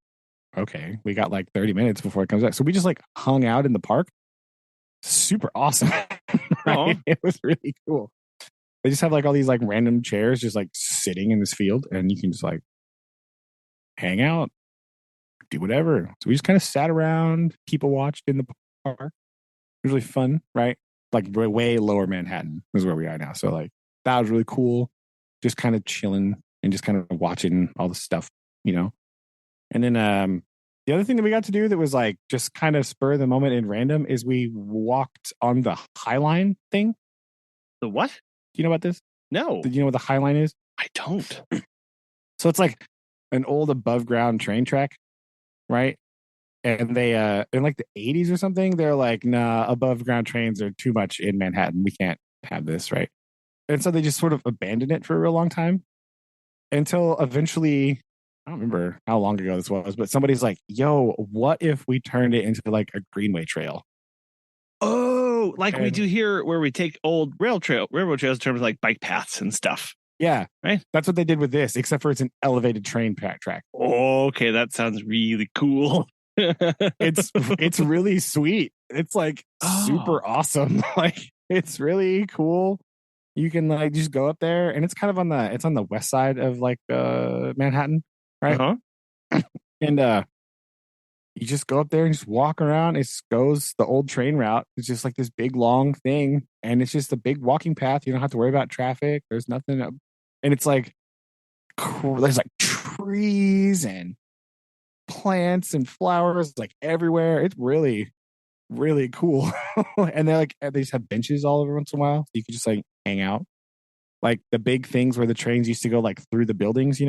okay, we got like 30 minutes before it comes back. So we just like hung out in the park. Super awesome. Right? It was really cool. They just have like all these like random chairs just like sitting in this field and you can just like hang out, do whatever. So we just kind of sat around, people watched in the park. It was really fun, right? Like way lower Manhattan is where we are now. So like that was really cool. Just kind of chilling and just kind of watching all the stuff, And then the other thing that we got to do that was like just kind of spur of the moment and random is we walked on the High Line thing. The what? Do you know about this? No. Do you know what the High Line is? I don't. So it's like an old above ground train track, right? And they in like the 80s or something, they're like, nah, above ground trains are too much in Manhattan. We can't have this, right? And so they just sort of abandoned it for a real long time until eventually, I don't remember how long ago this was, but somebody's like, yo, what if we turned it into like a greenway trail? Oh, like we do here where we take old railroad trails in terms of like bike paths and stuff. Yeah. Right. That's what they did with this, except for it's an elevated train track. Okay, that sounds really cool. It's really sweet. It's like super awesome. Like it's really cool. You can like just go up there and it's kind of on the west side of like Manhattan, right? And you just go up there and just walk around. It goes the old train route. It's just like this big long thing and it's just a big walking path. You don't have to worry about traffic. There's nothing and it's like there's like trees and plants and flowers like everywhere. It's really, really cool. And they just have benches all over once in a while. So you can just like hang out. Like the big things where the trains used to go like through the buildings,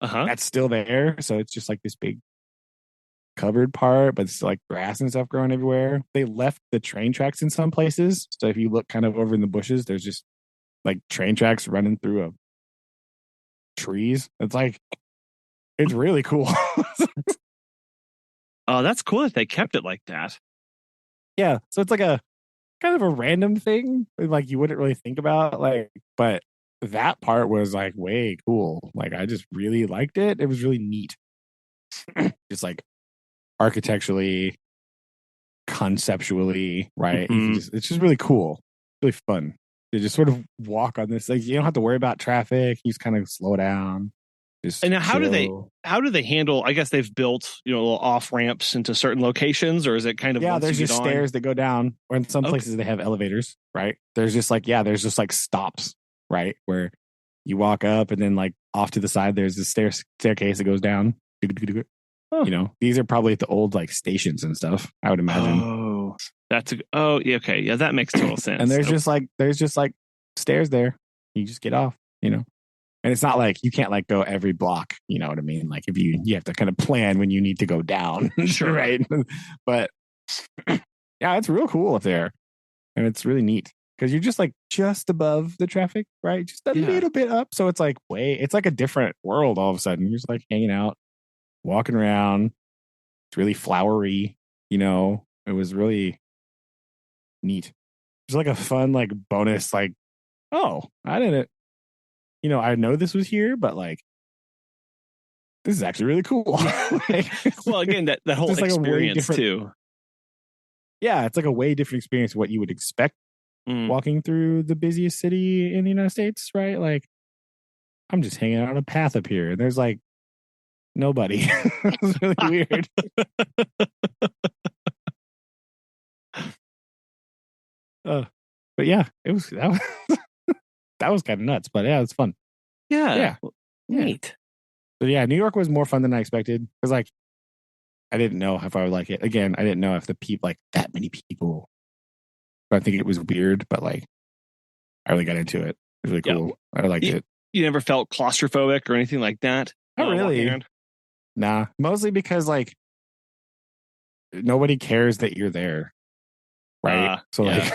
that's still there. So it's just like this big covered part, but it's like grass and stuff growing everywhere. They left the train tracks in some places. So if you look kind of over in the bushes, there's just like train tracks running through trees. It's really cool. Oh, that's cool that they kept it like that. Yeah. So it's like a kind of a random thing, like you wouldn't really think about, like, but that part was like way cool. Like I just really liked it. It was really neat. Just like architecturally, conceptually, right? It's just really cool. Really fun to just sort of walk on this. Like you don't have to worry about traffic. You just kind of slow down. And how do they handle? I guess they've built little off ramps into certain locations, or is it kind of there's just stairs that go down, or in some places they have elevators, right? There's just like stops, right, where you walk up and then like off to the side there's a staircase that goes down. These are probably at the old like stations and stuff, I would imagine. Okay, yeah, that makes total sense. And there's just like stairs there. You just get off, And it's not like you can't like go every block, you know what I mean? Like if you have to kind of plan when you need to go down. Sure. Right. But Yeah, it's real cool up there. And it's really neat because you're just like just above the traffic, right? Just a little bit up. So it's like it's like a different world all of a sudden. You're just like hanging out, walking around. It's really flowery, you know. It was really neat. It's like a fun, like bonus, like, oh, I didn't, I know this was here, but like this is actually really cool. Like, well, again, that whole just like experience too. Yeah, it's like a way different experience of what you would expect walking through the busiest city in the United States, right? Like, I'm just hanging out on a path up here. There's like nobody. It's really weird. But yeah, that was kind of nuts. But yeah, it's fun. Yeah, neat. But yeah, New York was more fun than I expected because like I didn't know if I would like it. Again, I didn't know if the people like that many people. But I think it was weird, but like I really got into it. It was really cool. I liked it. You never felt claustrophobic or anything like that? Not really. Nah, mostly because like nobody cares that you're there, right? So like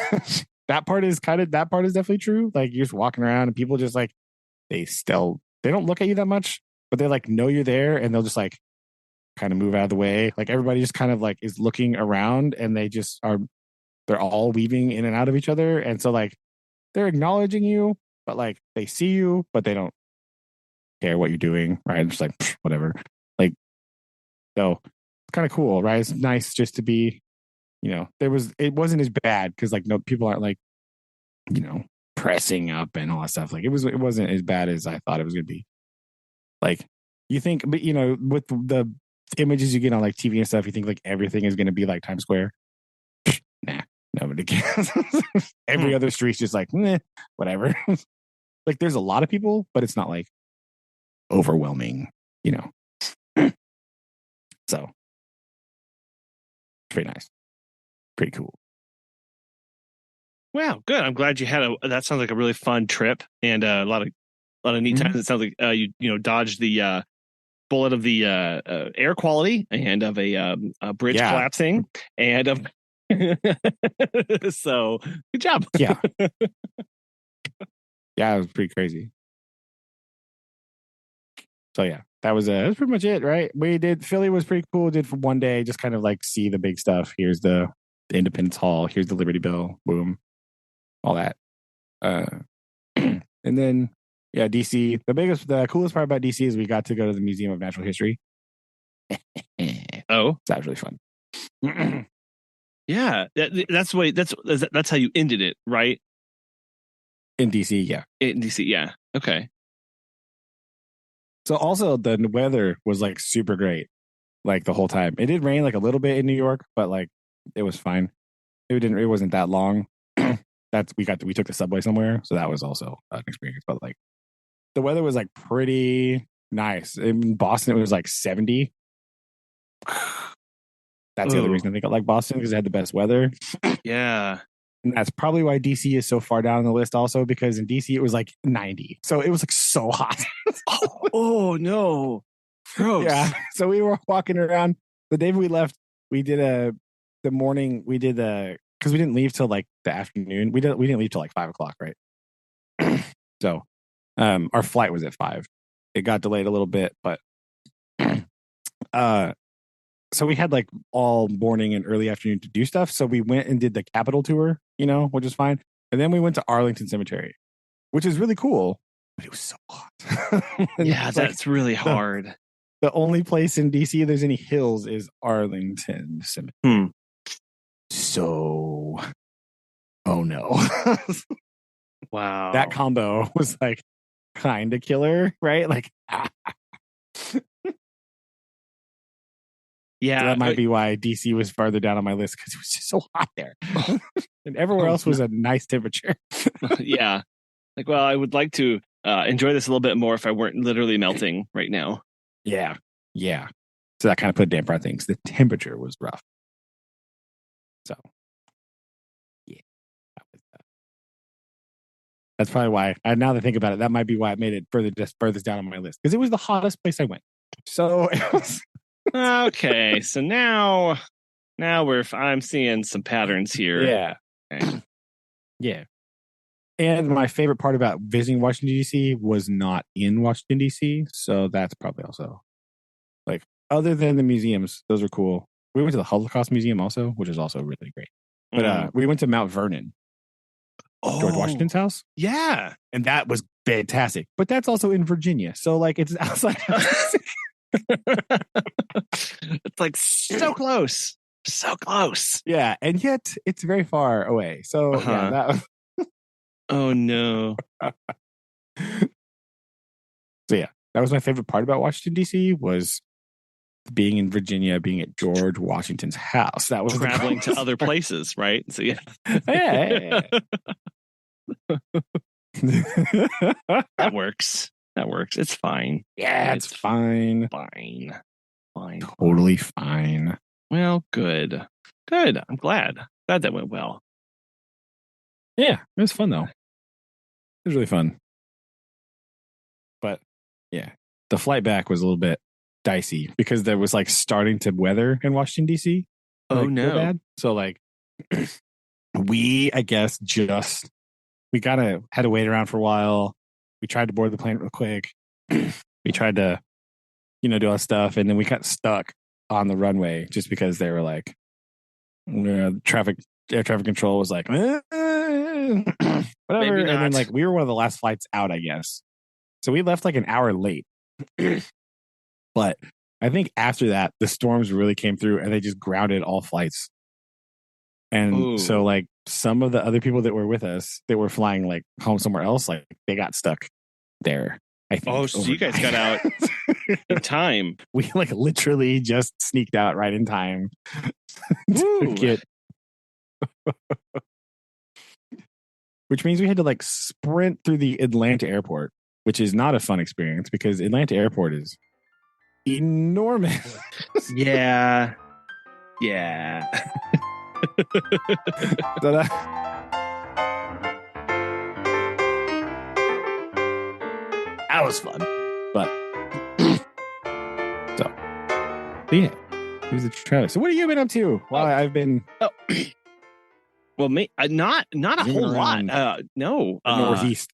that part is definitely true. Like you're just walking around and people just like they don't look at you that much, but they like know you're there and they'll just like kind of move out of the way. Like everybody just kind of like is looking around and they're all weaving in and out of each other, and so like they're acknowledging you, but like they see you, but they don't care what you're doing, right? It's just like whatever. Like, so it's kind of cool, right? It's nice just to be, it wasn't as bad because like no people aren't like, pressing up and all that stuff. Like it wasn't as bad as I thought it was gonna be. Like you think, but with the images you get on like TV and stuff, you think like everything is gonna be like Times Square. Nah, nobody cares. Every other street's just like, whatever. Like there's a lot of people, but it's not like overwhelming, So pretty nice. Pretty cool. Wow, good. I'm glad you had that sounds like a really fun trip and a lot of neat times. It sounds like you dodged the bullet of the air quality and of a bridge collapsing and of so good job. Yeah. Yeah, it was pretty crazy. So yeah, that was pretty much it, right? Philly was pretty cool. Did for one day, just kind of like see the big stuff. Here's the Independence Hall. Here's the Liberty Bell. Boom, all that. And then DC. The coolest part about DC is we got to go to the Museum of Natural History. Oh, that was really fun. Yeah, that's how you ended it, right? In DC, yeah. In DC, yeah. Okay. So also the weather was like super great, like the whole time. It did rain like a little bit in New York, but like it was fine. It wasn't that long. We took the subway somewhere, so that was also an experience. But like the weather was like pretty nice. In Boston, it was like 70. That's the other reason I think I like Boston, because it had the best weather. Yeah. And that's probably why DC is so far down the list also, because in DC it was like 90. So it was like so hot. Oh no. Gross. Yeah. So we were walking around the day we left. We did because we didn't leave till like the afternoon. We didn't leave till like 5:00, right? So our flight was at 5. It got delayed a little bit, but so we had like all morning and early afternoon to do stuff. So we went and did the Capitol tour, which is fine. And then we went to Arlington Cemetery, which is really cool, but it was so hot. Yeah, that's really hard. The only place in DC there's any hills is Arlington Cemetery. So, oh no. Wow. That combo was like kind of killer, right? Like, yeah, so that might be why DC was farther down on my list, because it was just so hot there. And everywhere else was a nice temperature. Yeah. Like, well, I would like to enjoy this a little bit more if I weren't literally melting right now. Yeah. Yeah. So that kind of put a damper on things. The temperature was rough. So, yeah. That's probably why. Now that I think about it, that might be why it made it furthest down on my list, because it was the hottest place I went. So it was... Okay, so now Now I'm seeing some patterns here. Yeah. Okay. Yeah. And my favorite part about visiting Washington, D.C. was not in Washington, D.C. So that's probably also like, other than the museums, those are cool. We went to the Holocaust Museum also, which is also really great. But we went to Mount Vernon, George Oh, Washington's house, yeah. and that was fantastic. But that's also in Virginia. So like it's outside of It's like so close. So close. yeah, and yet it's very far away. So yeah, Uh-huh. that Oh no. so yeah, that was my favorite part about Washington, DC was being in Virginia, being at George Washington's house. That was Traveling to the other places, right? So yeah. yeah. That works. That works. It's fine. Yeah, it's fine. Fine. Fine. Totally fine. Well, good. Good. I'm glad. Glad that went well. Yeah, it was fun though. It was really fun. But yeah, the flight back was a little bit dicey because there was like starting to weather in Washington, D.C. Oh Like real no. bad. So like I guess just we gotta had to wait around for a while. We tried to board the plane real quick. We tried to, do all that stuff, and then we got stuck on the runway just because they were like, air traffic control was like, whatever. And then like we were one of the last flights out, I guess. So we left like an hour late. But I think after that, the storms really came through and they just grounded all flights. And so like some of the other people that were with us that were flying like home somewhere else, like they got stuck there. I think. Oh, so you guys got out in time. We like literally just sneaked out right in time to get. Which means we had to like sprint through the Atlanta airport, which is not a fun experience because Atlanta airport is enormous. Yeah. Yeah. That was fun. But yeah, here's the Travis. So what have you been up to? Well, I've been well, not a whole lot. No, Northeast.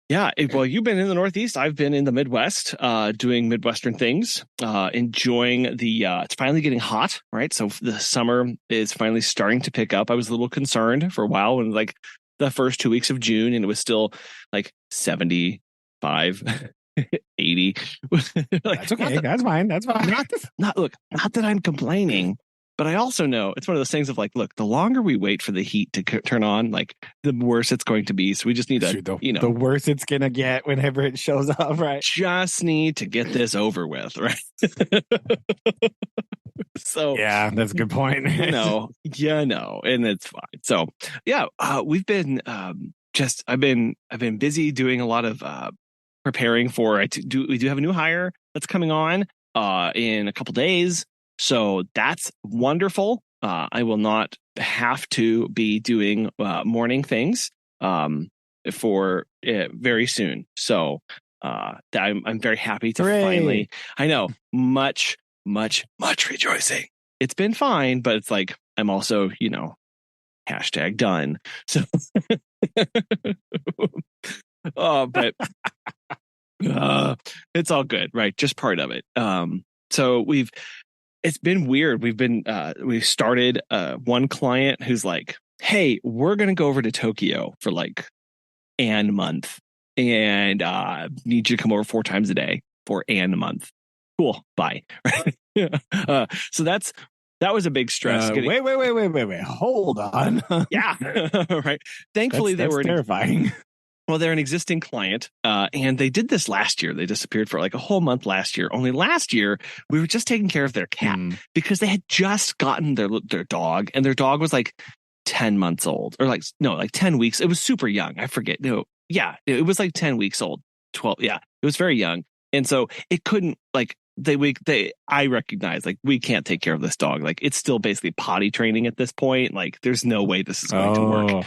Yeah, well, you've been in the Northeast. I've been in the Midwest, doing Midwestern things, enjoying the. It's finally getting hot, right? So the summer is finally starting to pick up. I was a little concerned for a while when like the first 2 weeks of June, and it was still like 75, 80. Like, that's okay. That's fine. That's fine. Not that I'm complaining. But I also know it's one of those things of like, look, the longer we wait for the heat to turn on, like the worse it's going to be. So we just need to, the worse it's going to get whenever it shows up, right? Just need to get this over with, right? So yeah, that's a good point. and it's fine. So yeah, we've been I've been busy doing a lot of preparing for. We do have a new hire that's coming on in a couple days. So that's wonderful. I will not have to be doing morning things for very soon. So I'm very happy to finally. I know, much rejoicing. It's been fine, but it's like I'm also, #done. So, but it's all good, right? Just part of it. So it's been weird. We've started one client who's like, hey, we're going to go over to Tokyo for like a month and need you to come over 4 times a day for a month. Cool. Bye. So that was a big stress. Wait. Hold on. Yeah. Right. Thankfully, that's terrifying. Well, they're an existing client, and they did this last year. They disappeared for like a whole month last year. Only last year, we were just taking care of their cat because they had just gotten their dog, and their dog was like 10 months old, or like 10 weeks. It was super young. I forget. No, yeah, it was like 10 weeks old, 12. Yeah, it was very young, and so it couldn't like I recognize like we can't take care of this dog. Like it's still basically potty training at this point. Like there's no way this is going to work.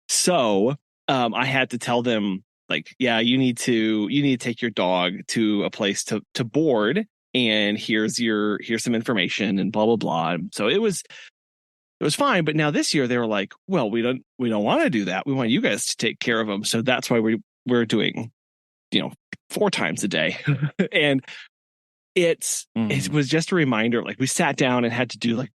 So I had to tell them like, yeah, you need to take your dog to a place to board and here's some information and blah blah blah. So it was fine. But now this year they were like, well, we don't want to do that. We want you guys to take care of them. So that's why we're doing 4 times a day. And it was just a reminder. Like, we sat down and had to do like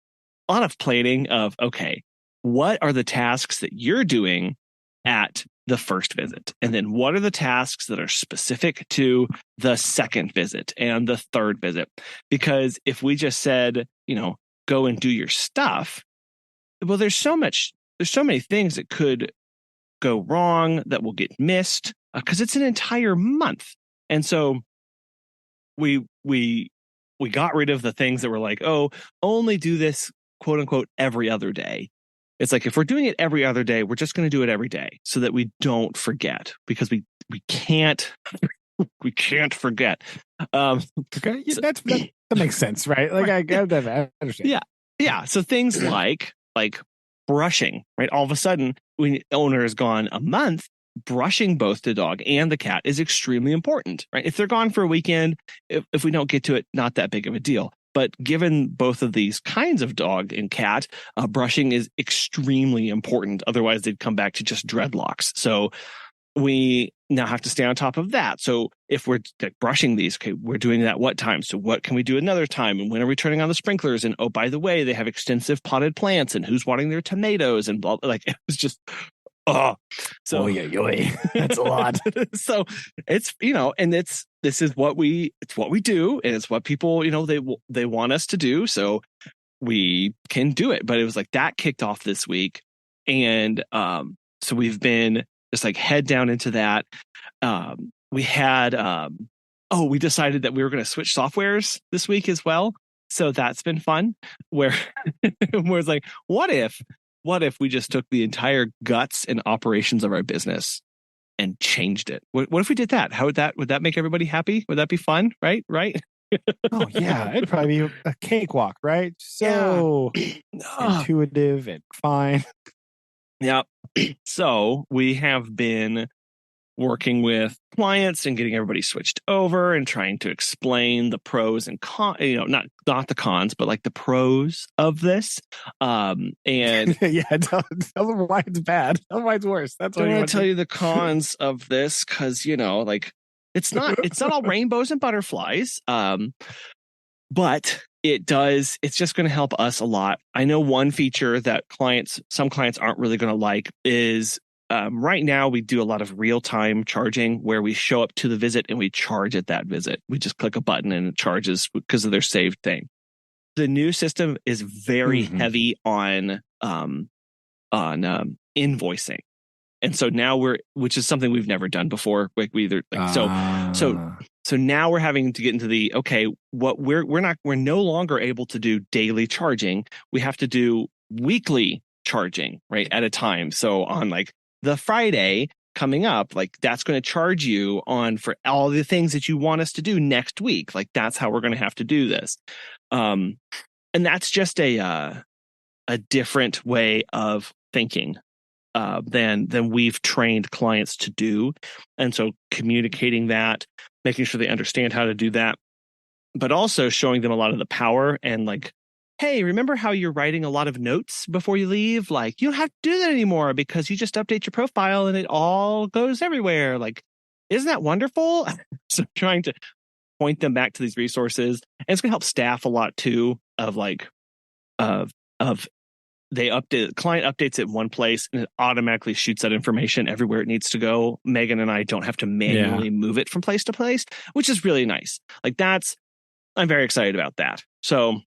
a lot of planning of, okay, what are the tasks that you're doing at the first visit? And then what are the tasks that are specific to the second visit and the third visit? Because if we just said, go and do your stuff, well, there's so many things that could go wrong that will get missed because it's an entire month. And so we got rid of the things that were like, oh, only do this quote unquote every other day. It's like, if we're doing it every other day, we're just going to do it every day so that we don't forget, because we can't forget. Okay, that makes sense, right? Like, right. I understand. Yeah. So things like brushing, right? All of a sudden, when the owner is gone a month, brushing both the dog and the cat is extremely important, right? If they're gone for a weekend, if we don't get to it, not that big of a deal. But given both of these kinds of dog and cat, brushing is extremely important. Otherwise, they'd come back to just dreadlocks. So we now have to stay on top of that. So if we're brushing these, okay, we're doing that what time? So what can we do another time? And when are we turning on the sprinklers? And oh, by the way, they have extensive potted plants, and who's watering their tomatoes, and blah, like, it was just, so that's a lot. So it's, and this is what we do, and it's what people, they want us to do, so we can do it. But it was like that kicked off this week, and so we've been just like head down into that. We had we decided that we were going to switch softwares this week as well, so that's been fun, where it's like, what if we just took the entire guts and operations of our business and changed it? What if we did that? Would that make everybody happy? Would that be fun? Right? Oh yeah, it'd probably be a cakewalk, right? So intuitive and fine. Yeah. So we have been working with clients and getting everybody switched over and trying to explain the pros and cons, not the cons, but like the pros of this. And yeah, tell them why it's bad. Tell them why it's worse. That's what I want to tell you the cons of this, because like it's not all rainbows and butterflies. But it's just going to help us a lot. I know one feature that some clients aren't really going to like is, right now we do a lot of real-time charging, where we show up to the visit and we charge at that visit. We just click a button and it charges because of their saved thing. The new system is very heavy on invoicing. And so now which is something we've never done before. So now we're having to get into the, okay, what we're no longer able to do daily charging. We have to do weekly charging, right, at a time. So on like the Friday coming up, like, that's going to charge you for all the things that you want us to do next week. Like, that's how we're going to have to do this. And that's just a different way of thinking than we've trained clients to do. And so communicating that, making sure they understand how to do that, but also showing them a lot of the power and like, hey, remember how you're writing a lot of notes before you leave? Like, you don't have to do that anymore because you just update your profile and it all goes everywhere. Like, isn't that wonderful? So trying to point them back to these resources. And it's going to help staff a lot too, of like, client updates it one place and it automatically shoots that information everywhere it needs to go. Megan and I don't have to manually move it from place to place, which is really nice. Like, I'm very excited about that. So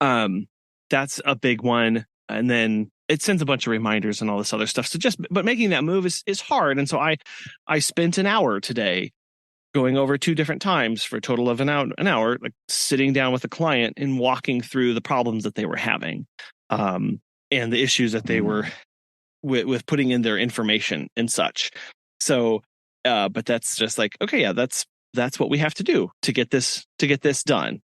that's a big one. And then it sends a bunch of reminders and all this other stuff. So but making that move is hard. And so I spent an hour today going over 2 different times for a total of an hour, like sitting down with a client and walking through the problems that they were having. And the issues that they were with putting in their information and such. So, but that's just like, okay, yeah, that's what we have to do to get this done.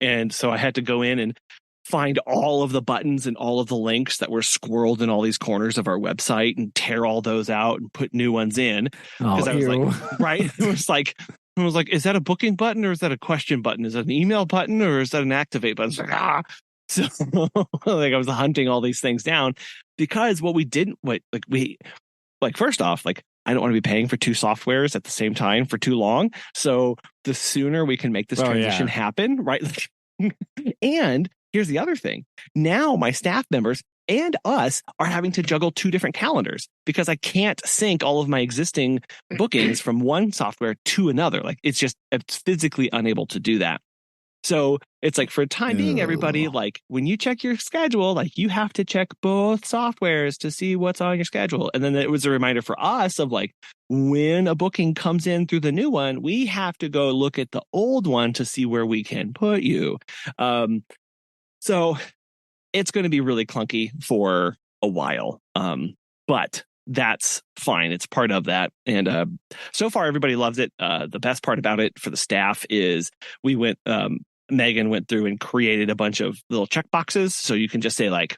And so I had to go in and find all of the buttons and all of the links that were squirreled in all these corners of our website and tear all those out and put new ones in. Because I was like, right. It was like, I was like, is that a booking button or is that a question button? Is that an email button or is that an activate button? It's like, ah. So like I was hunting all these things down because what we didn't first off, like I don't want to be paying for two softwares at the same time for too long. So the sooner we can make this transition happen, right? And here's the other thing. Now my staff members and us are having to juggle two different calendars because I can't sync all of my existing bookings from one software to another. Like it's physically unable to do that. So it's like for time being, everybody, like when you check your schedule, like you have to check both softwares to see what's on your schedule. And then it was a reminder for us of like when a booking comes in through the new one, we have to go look at the old one to see where we can put you. So it's going to be really clunky for a while. But that's fine. It's part of that. And so far, everybody loves it. The best part about it for the staff is Megan went through and created a bunch of little check boxes. So you can just say like,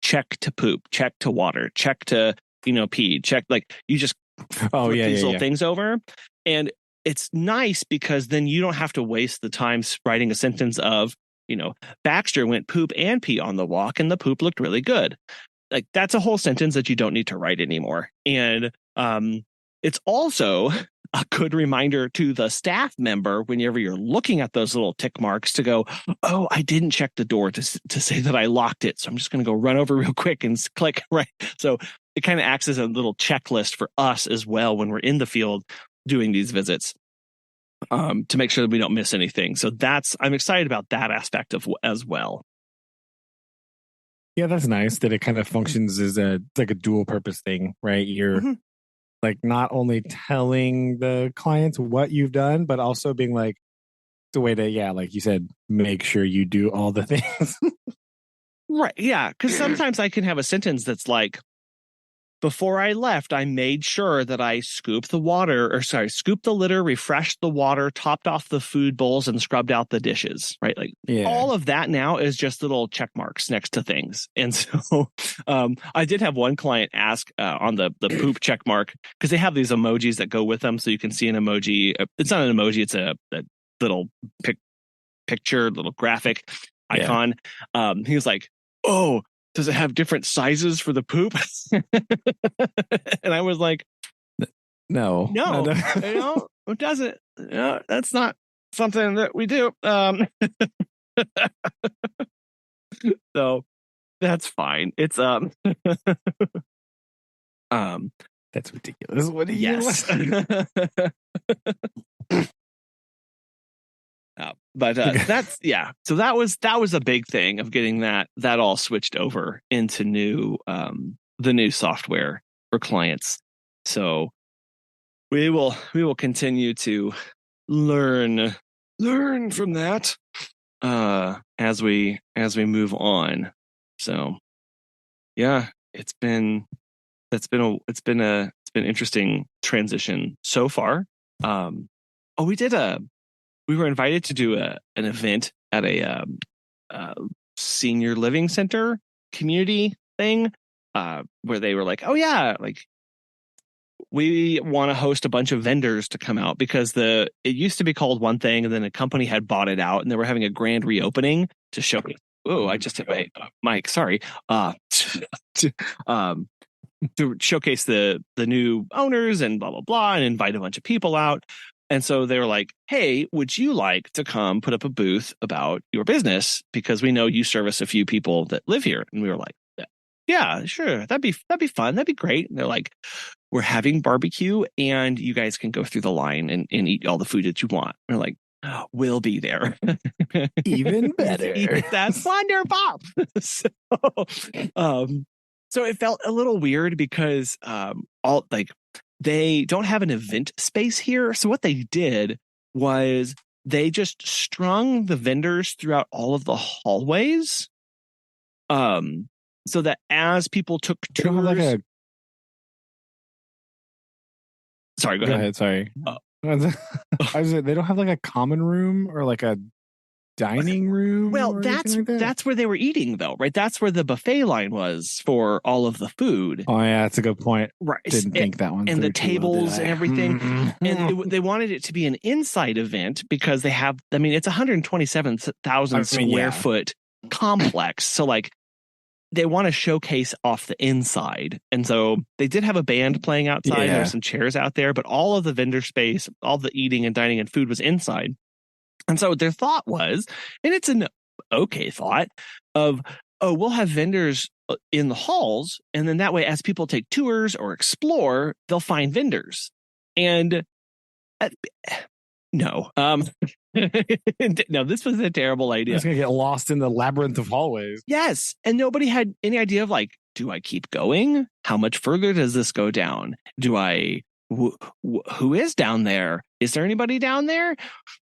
check to poop, check to water, check to, pee, check, like you just flip these little things over. And it's nice because then you don't have to waste the time writing a sentence of, Baxter went poop and pee on the walk and the poop looked really good. Like that's a whole sentence that you don't need to write anymore. And it's also a good reminder to the staff member whenever you're looking at those little tick marks to go, oh, I didn't check the door to say that I locked it. So I'm just going to go run over real quick and click. Right. So it kind of acts as a little checklist for us as well when we're in the field doing these visits. To make sure that we don't miss anything. So I'm excited about that aspect as well. Yeah, that's nice that it kind of functions as like a dual purpose thing, right? You're like not only telling the clients what you've done, but also being like the way to, like you said, make sure you do all the things. Right. Yeah. Because sometimes I can have a sentence that's like, before I left, I made sure that I scooped the litter, refreshed the water, topped off the food bowls, and scrubbed out the dishes, right? Like all of that now is just little check marks next to things. And so I did have one client ask on the poop check mark, because they have these emojis that go with them. So you can see an emoji. It's not an emoji. It's a little picture, little graphic icon. He was like, oh, does it have different sizes for the poop? And I was like, no, it doesn't. No, that's not something that we do. So that's fine. It's that's ridiculous. What do you? Yes. But that's So that was a big thing of getting that all switched over into the new software for clients. So we will continue to learn from that as we move on. So yeah, it's been interesting transition so far. We were invited to do an event at a senior living center community thing where they were like, oh yeah, like we want to host a bunch of vendors to come out because it used to be called one thing and then a company had bought it out and they were having a grand reopening to show. Oh, I just hit my mic. Sorry. To showcase the new owners and blah blah blah and invite a bunch of people out. And so they were like, hey, would you like to come put up a booth about your business? Because we know you service a few people that live here. And we were like, yeah, sure. That'd be fun. That'd be great. And they're like, we're having barbecue and you guys can go through the line and eat all the food that you want. And we're like, oh, we'll be there. Even better. That's wonderful. So it felt a little weird because they don't have an event space here. So what they did was they just strung the vendors throughout all of the hallways. So that as people took tours. Sorry, go ahead. Sorry. They don't have like a common room or like a dining room. Well, or anything like that? that's where they were eating, though, right? That's where the buffet line was for all of the food. Oh yeah, that's a good point. Right. Didn't think that one. And the through too well, tables and everything. And they wanted it to be an inside event because they have, I mean, it's 127,000 square foot complex. So like they want to showcase off the inside. And so they did have a band playing outside. Yeah. There were some chairs out there, but all of the vendor space, all the eating and dining and food was inside. And so their thought was, and it's an okay thought of, oh, we'll have vendors in the halls. And then that way, as people take tours or explore, they'll find vendors. And no, no, this was a terrible idea. It's going to get lost in the labyrinth of hallways. Yes. And nobody had any idea of like, do I keep going? How much further does this go down? Do I, who is down there? Is there anybody down there?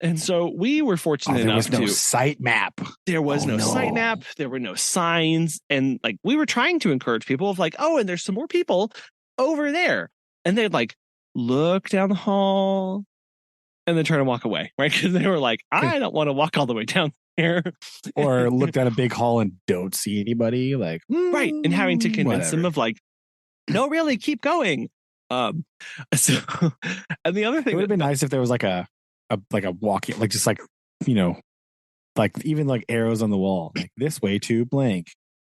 And so we were fortunate enough to. There was no site map. There was no site map. There were no signs. And like, we were trying to encourage people of like, oh, and there's some more people over there. And they'd like look down the hall and then turn and walk away, right? Because they were like, I don't want to walk all the way down there. Or look down a big hall and don't see anybody. Like, right. And having to convince them of like, no, really, keep going. So, and the other thing it would have been nice if there was like a walking, like just like, you know, like even like arrows on the wall, like this way to blank,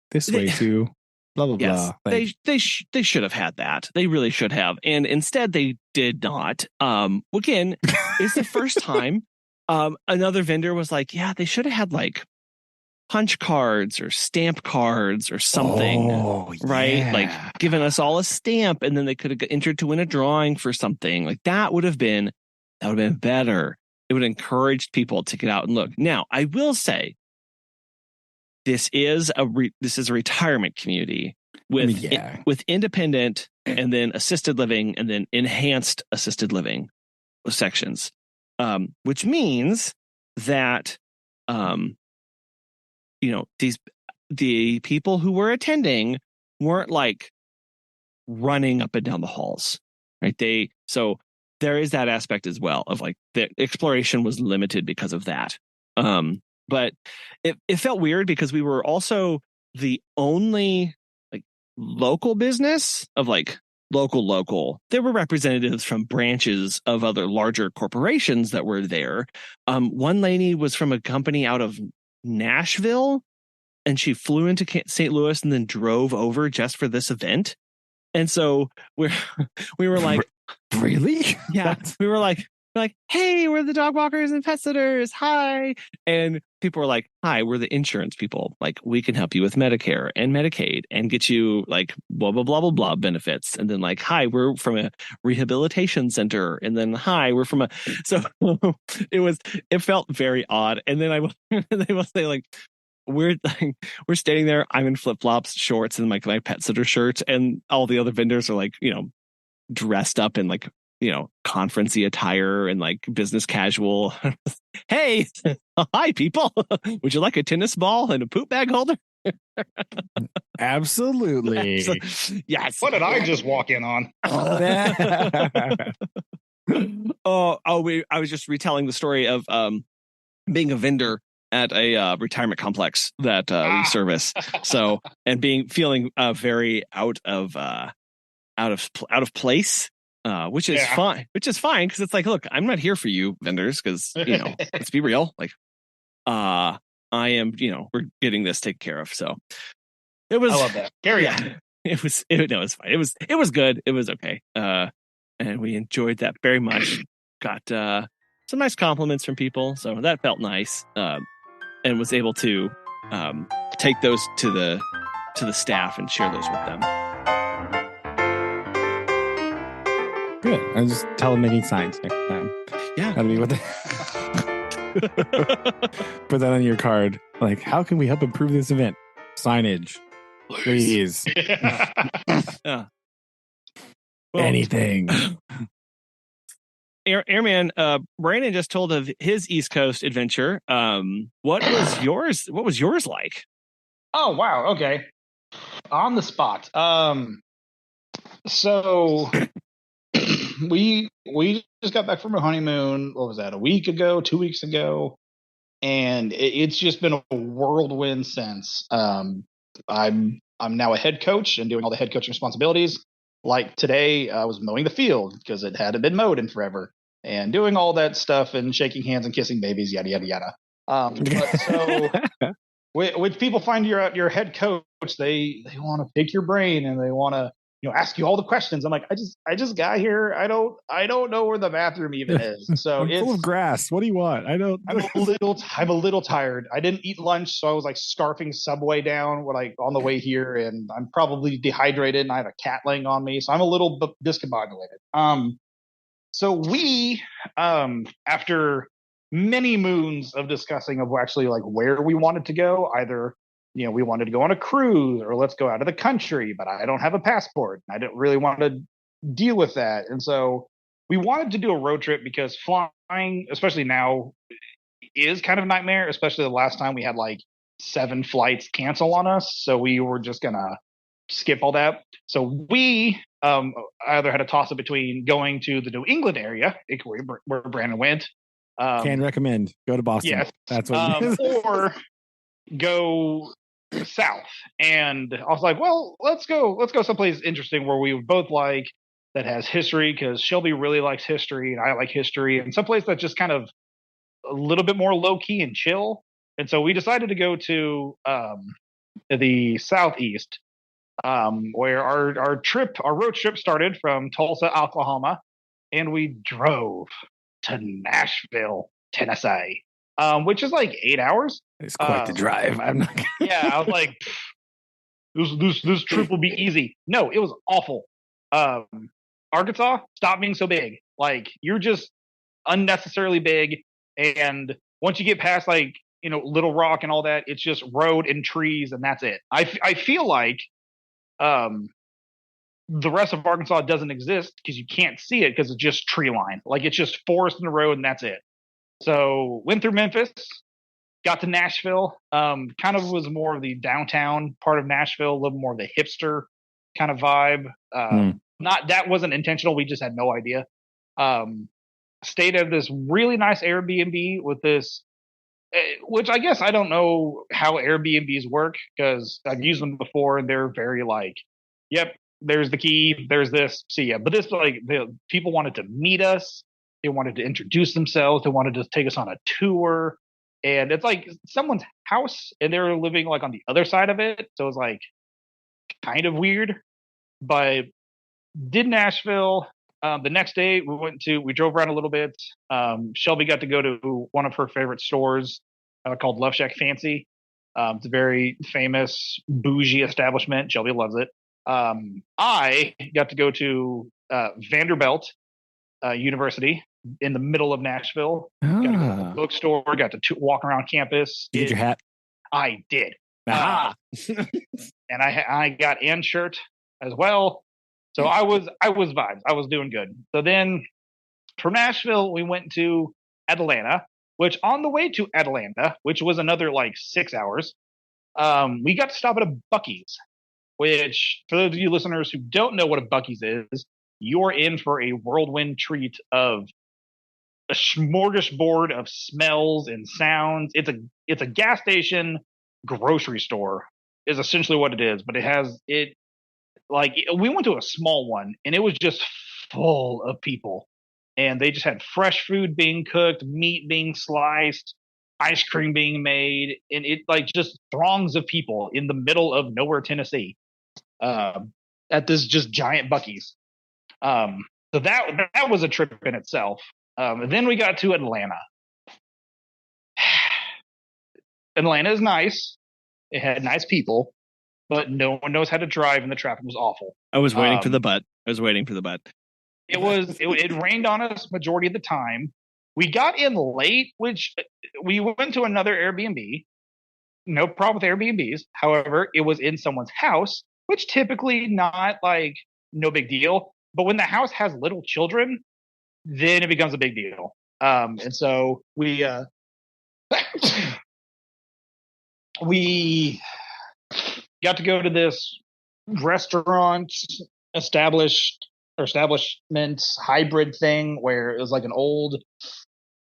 this way to blah blah yes, blah. Like, they should have had that. They really should have, and instead they did not. Again, it's the first time. Another vendor was like, yeah, they should have had like punch cards or stamp cards or something, right? Yeah. Like giving us all a stamp, and then they could have entered to win a drawing for something. Like that would have been better. It would have encouraged people to get out and look. Now, I will say, this is a retirement community with independent and then assisted living and then enhanced assisted living sections, which means that the people who were attending weren't like running up and down the halls, right? So there is that aspect as well of like the exploration was limited because of that. But it felt weird because we were also the only like local business of like local. There were representatives from branches of other larger corporations that were there. One lady was from a company out of Nashville, and she flew into St. Louis and then drove over just for this event. And so we were like, really? Yeah. We were like, hey, we're the dog walkers and pet sitters. Hi. And people were like, hi, we're the insurance people. Like, we can help you with Medicare and Medicaid and get you like blah, blah, blah, blah, blah benefits. And then like, hi, we're from a rehabilitation center. And then hi, we're from so it felt very odd. And then they will say like, we're standing there. I'm in flip flops, shorts, and like my pet sitter shirt, and all the other vendors are like, dressed up in like, conferencey attire and like business casual. Hey, hi people. Would you like a tennis ball and a poop bag holder? Absolutely. Yes. What did I just walk in on? I was just retelling the story of being a vendor at a retirement complex that we service. So, and feeling very out of place, which is fine. Which is fine because it's like, look, I'm not here for you vendors because let's be real. Like, I am. We're getting this taken care of. So it was. I love that. Carry on. It was fine. It was good. It was okay. And we enjoyed that very much. Got some nice compliments from people, so that felt nice. And was able to take those to the staff and share those with them. Good. I'll just tell them they need signs next time. Yeah. That'll be what put that on your card. Like, how can we help improve this event? Signage. Please. Yeah. Well, anything. Airman, Brandon just told of his East Coast adventure. What was yours? What was yours like? Oh wow, okay. On the spot. So we just got back from a honeymoon. What was that? A week ago, 2 weeks ago, and it's just been a whirlwind since. I'm now a head coach and doing all the head coaching responsibilities. Like today, I was mowing the field because it hadn't been mowed in forever, and doing all that stuff and shaking hands and kissing babies, yada yada yada. But so when people find you're your head coach, they want to pick your brain and they want to ask you all the questions. I'm like, I just got here. I don't know where the bathroom even is. So I'm full of grass. What do you want? I'm a little tired. I didn't eat lunch, so I was like scarfing Subway down on the way here, and I'm probably dehydrated, and I have a cat laying on me, so I'm a little discombobulated. So we, after many moons of discussing of actually like where we wanted to go, either we wanted to go on a cruise or let's go out of the country, but I don't have a passport. I didn't really want to deal with that, and so we wanted to do a road trip because flying, especially now, is kind of a nightmare. Especially the last time we had like 7 flights cancel on us, so we were just gonna skip all that. So we either had a toss up between going to the New England area, where Brandon went. Can recommend. Go to Boston. Yes, that's what. Or go south. And I was like, well, let's go someplace interesting where we would both like, that has history, because Shelby really likes history and I like history, and someplace that's just kind of a little bit more low key and chill. And so we decided to go to the southeast, where our road trip started from Tulsa, Oklahoma, and we drove to Nashville, Tennessee, which is like 8 hours. It's quite the drive. I'm not. Yeah, I was like, this trip will be easy. No, it was awful. Arkansas, stop being so big. Like, you're just unnecessarily big, and once you get past like Little Rock and all that, it's just road and trees, and that's it. I feel like the rest of Arkansas doesn't exist because you can't see it because it's just tree line. Like, it's just forest in the road, and that's it. So went through Memphis, got to Nashville. Kind of was more of the downtown part of Nashville, a little more of the hipster kind of vibe. Not that wasn't intentional. We just had no idea. Stayed at this really nice Airbnb with this, which I guess I don't know how Airbnbs work because I've used them before and they're very like, yep, there's the key, there's this, see ya. But this, like, the people wanted to meet us, they wanted to introduce themselves, they wanted to take us on a tour, and it's like someone's house and they're living like on the other side of it, so it's like kind of weird. But did Nashville. The next day we drove around a little bit. Shelby got to go to one of her favorite stores called Love Shack Fancy. It's a very famous bougie establishment. Shelby loves it. I got to go to Vanderbilt University in the middle of Nashville. Got to go to the bookstore, got to walk around campus. Did you get your hat? I did. And I got Ann's shirt as well. So I was vibes. I was doing good. So then from Nashville, we went to Atlanta, which on the way to Atlanta, which was another like 6 hours, we got to stop at a Buc-ee's, which for those of you listeners who don't know what a Buc-ee's is, you're in for a whirlwind treat of a smorgasbord of smells and sounds. It's a gas station grocery store is essentially what it is, but we went to a small one and it was just full of people, and they just had fresh food being cooked, meat being sliced, ice cream being made, and it like just throngs of people in the middle of nowhere, Tennessee, at this just giant Buc-ee's. So that was a trip in itself. And then we got to Atlanta. Atlanta is nice. It had nice people, but no one knows how to drive, and the traffic was awful. I was waiting for the butt. It rained on us majority of the time. We got in late, which we went to another Airbnb. No problem with Airbnbs. However, it was in someone's house, which typically not like no big deal. But when the house has little children, then it becomes a big deal. And so we got to go to this restaurant establishment hybrid thing where it was like an old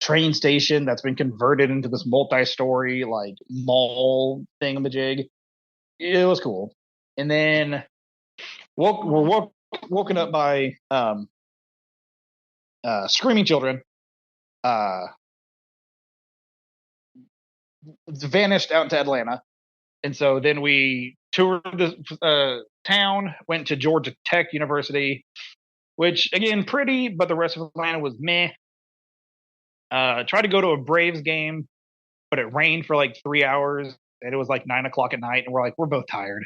train station that's been converted into this multi-story like mall thingamajig. It was cool. And then woken up by screaming children. Vanished out into Atlanta. And so then we toured the town, went to Georgia Tech University, which again, pretty, but the rest of Atlanta was meh. Tried to go to a Braves game, but it rained for like 3 hours and it was like 9 o'clock at night. And we're like, we're both tired.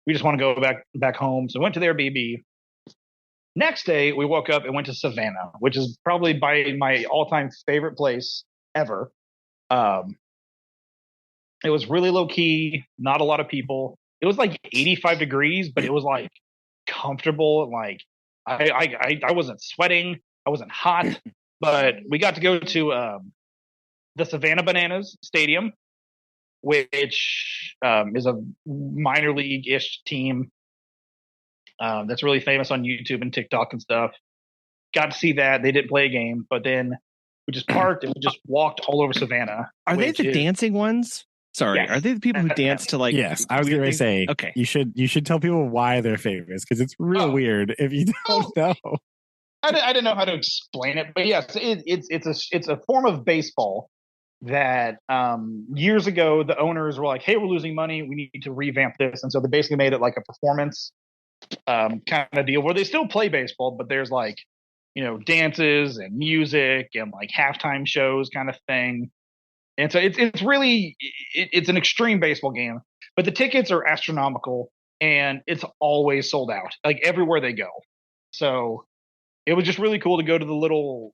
We just want to go back home. So went to their BB. Next day, we woke up and went to Savannah, which is probably by my all-time favorite place ever. It was really low key, not a lot of people. It was like 85 degrees, but it was like comfortable. And like I wasn't sweating, I wasn't hot, but we got to go to the Savannah Bananas Stadium, which is a minor league-ish team that's really famous on YouTube and TikTok and stuff. Got to see that. They didn't play a game, but then we just parked and we just walked all over Savannah. Are they the dancing ones? Sorry, Yes. are they the people who dance to like? Yes, I was going to say. Okay, you should tell people why they're famous because it's real weird if you don't know. I didn't know how to explain it, but yes, it's a form of baseball that years ago the owners were like, "Hey, we're losing money. We need to revamp this," and so they basically made it like a performance kind of deal where they still play baseball, but there's like dances and music and like halftime shows kind of thing. And so it's really it's an extreme baseball game, but the tickets are astronomical and it's always sold out, like everywhere they go. So it was just really cool to go to the little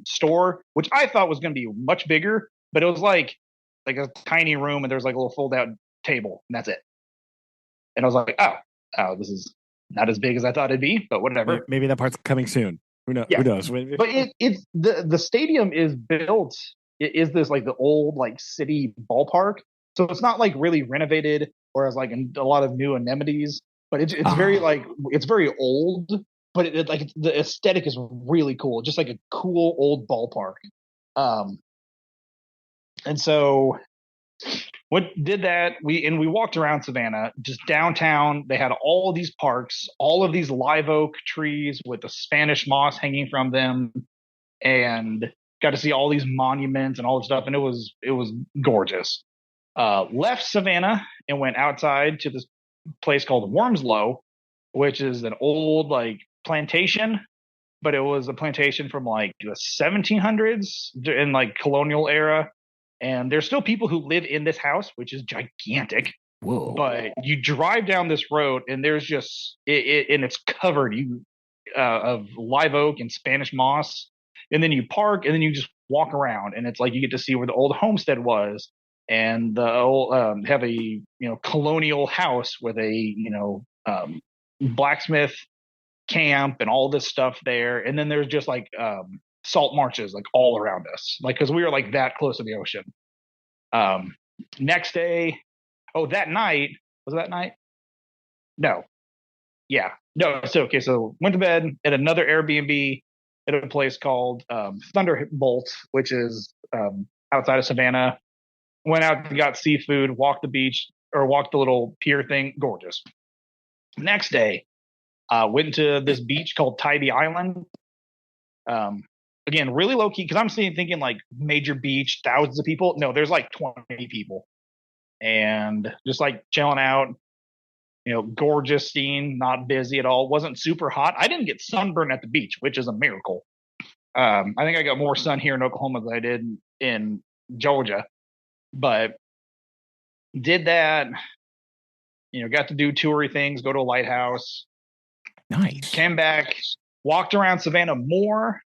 store, which I thought was going to be much bigger, but it was like a tiny room and there's like a little fold out table and that's it. And I was like, oh, this is not as big as I thought it'd be, but whatever. Maybe that part's coming soon. Who knows? Yeah. Who knows? But it's the stadium is built. It is this like the old like city ballpark, so it's not like really renovated, whereas like in a lot of new amenities. But it's very like it's very old, but it like the aesthetic is really cool, just like a cool old ballpark. And so what did that we walked around Savannah, just downtown. They had all of these parks, all of these live oak trees with the Spanish moss hanging from them, and got to see all these monuments and all this stuff, and it was gorgeous. Left Savannah and went outside to this place called Wormslow, which is an old like plantation, but it was a plantation from like the 1700s in like colonial era. And there's still people who live in this house, which is gigantic. Whoa! But you drive down this road, and there's just and it's covered of live oak and Spanish moss. And then you park, and then you just walk around, and it's like you get to see where the old homestead was, and the old have a colonial house with a blacksmith camp and all this stuff there. And then there's just like salt marshes like all around us, like because we were like that close to the ocean. Next day, that night was that night? No, yeah, no. So okay, so went to bed at another Airbnb at a place called Thunderbolt, which is outside of Savannah. Went out and got seafood, walked the beach or walked the little pier thing. Gorgeous. Next day, went to this beach called Tybee Island. Again, really low key because I'm thinking like major beach, thousands of people. No, there's like 20 people, and just like chilling out. Gorgeous scene, not busy at all. Wasn't super hot. I didn't get sunburned at the beach, which is a miracle. I think I got more sun here in Oklahoma than I did in Georgia, but did that. Got to do toury things, go to a lighthouse. Nice. Came back, walked around Savannah more,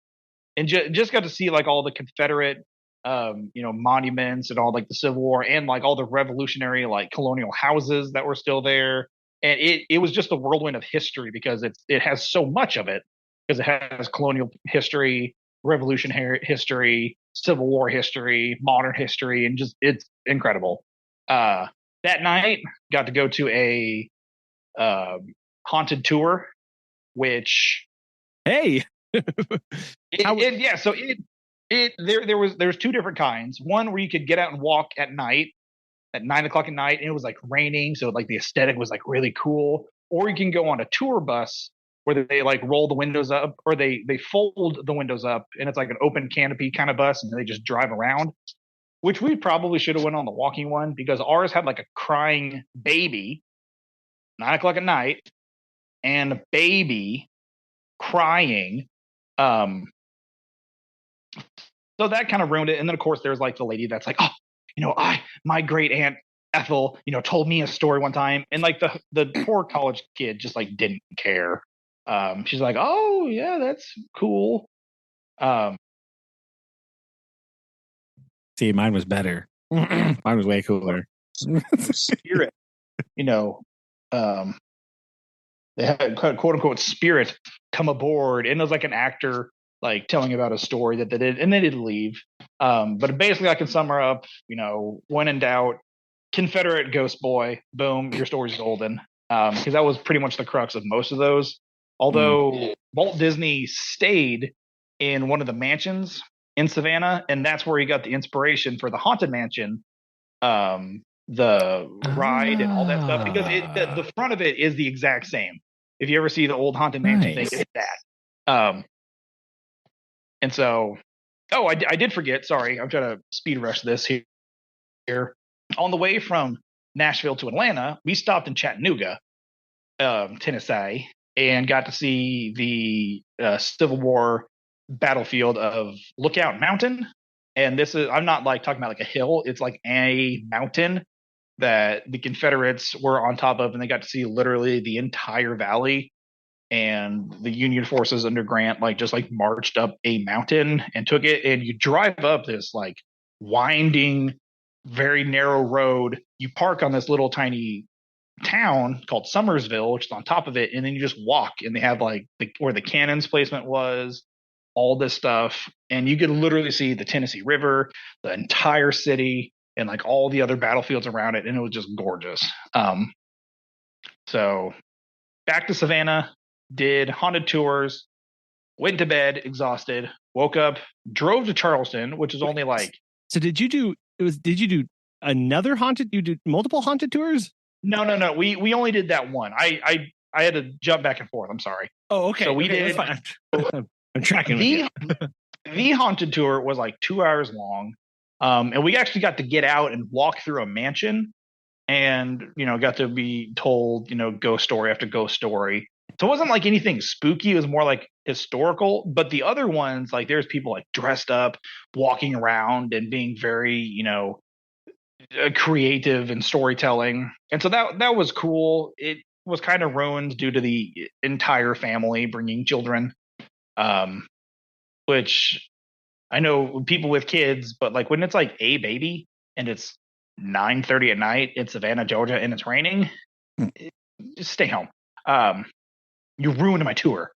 and just got to see like all the Confederate, monuments and all like the Civil War and like all the revolutionary like colonial houses that were still there. And it was just a whirlwind of history because it has so much of it because it has colonial history, revolutionary history, Civil War history, modern history, and just it's incredible. That night, got to go to a haunted tour, which hey, There's two different kinds. One where you could get out and walk at night at 9 o'clock at night, and it was like raining, so like the aesthetic was like really cool. Or you can go on a tour bus where they like roll the windows up, or they fold the windows up, and it's like an open canopy kind of bus, and they just drive around. Which we probably should have went on the walking one because ours had like a crying baby, 9 o'clock at night, and a baby crying. Um, so that kind of ruined it. And then of course there's like the lady that's like, oh, my great aunt Ethel, told me a story one time, and like the poor college kid just like didn't care. She's like, oh yeah, that's cool. See, mine was better. Mine was way cooler. Spirit, they had quote unquote spirit come aboard, and it was like an actor like telling about a story that they did, and they did leave. But basically, I can sum her up. When in doubt, Confederate ghost boy, boom, your story's golden. Because that was pretty much the crux of most of those. Although Walt Disney stayed in one of the mansions in Savannah, and that's where he got the inspiration for the Haunted Mansion, the ride and all that stuff. Because the front of it is the exact same. If you ever see the old Haunted Mansion thing, it's that. And so, I did forget. Sorry, I'm trying to speed rush this here. On the way from Nashville to Atlanta, we stopped in Chattanooga, Tennessee, and got to see the Civil War battlefield of Lookout Mountain. And I'm not like talking about like a hill. It's like a mountain that the Confederates were on top of, and they got to see literally the entire valley. And the Union forces under Grant just marched up a mountain and took it. And you drive up this like winding, very narrow road. You park on this little tiny town called Summersville, which is on top of it, and then you just walk. And they have like where the cannons placement was, all this stuff, and you could literally see the Tennessee River, the entire city, and like all the other battlefields around it, and it was just gorgeous. So back to Savannah, did haunted tours, went to bed exhausted, woke up, drove to Charleston, which is only like. So did you do another haunted? You did multiple haunted tours? No. We only did that one. I had to jump back and forth. I'm sorry. Oh, okay. So we did. I'm tracking the haunted tour was like 2 hours long, and we actually got to get out and walk through a mansion, and got to be told ghost story after ghost story. So it wasn't like anything spooky. It was more like historical. But the other ones, like there's people like dressed up, walking around, and being very creative in storytelling, and so that was cool. It was kind of ruined due to the entire family bringing children. Which I know people with kids, but like when it's like a baby and it's 9:30 at night in Savannah, Georgia, and it's raining, just stay home. You ruined my tour.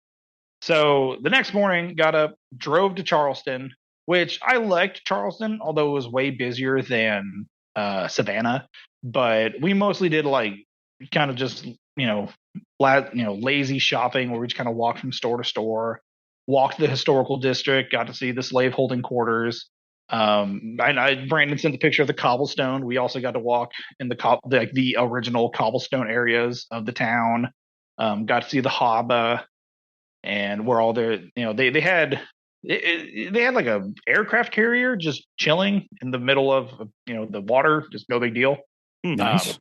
So the next morning, got up, drove to Charleston, which I liked Charleston, although it was way busier than Savannah. But we mostly did like kind of just lazy shopping where we just kind of walked from store to store. Walked the historical district, got to see the slave holding quarters. Brandon sent the picture of the cobblestone. We also got to walk in the original cobblestone areas of the town. Got to see the harbor, and where all they had like a aircraft carrier just chilling in the middle of the water, just no big deal. Nice.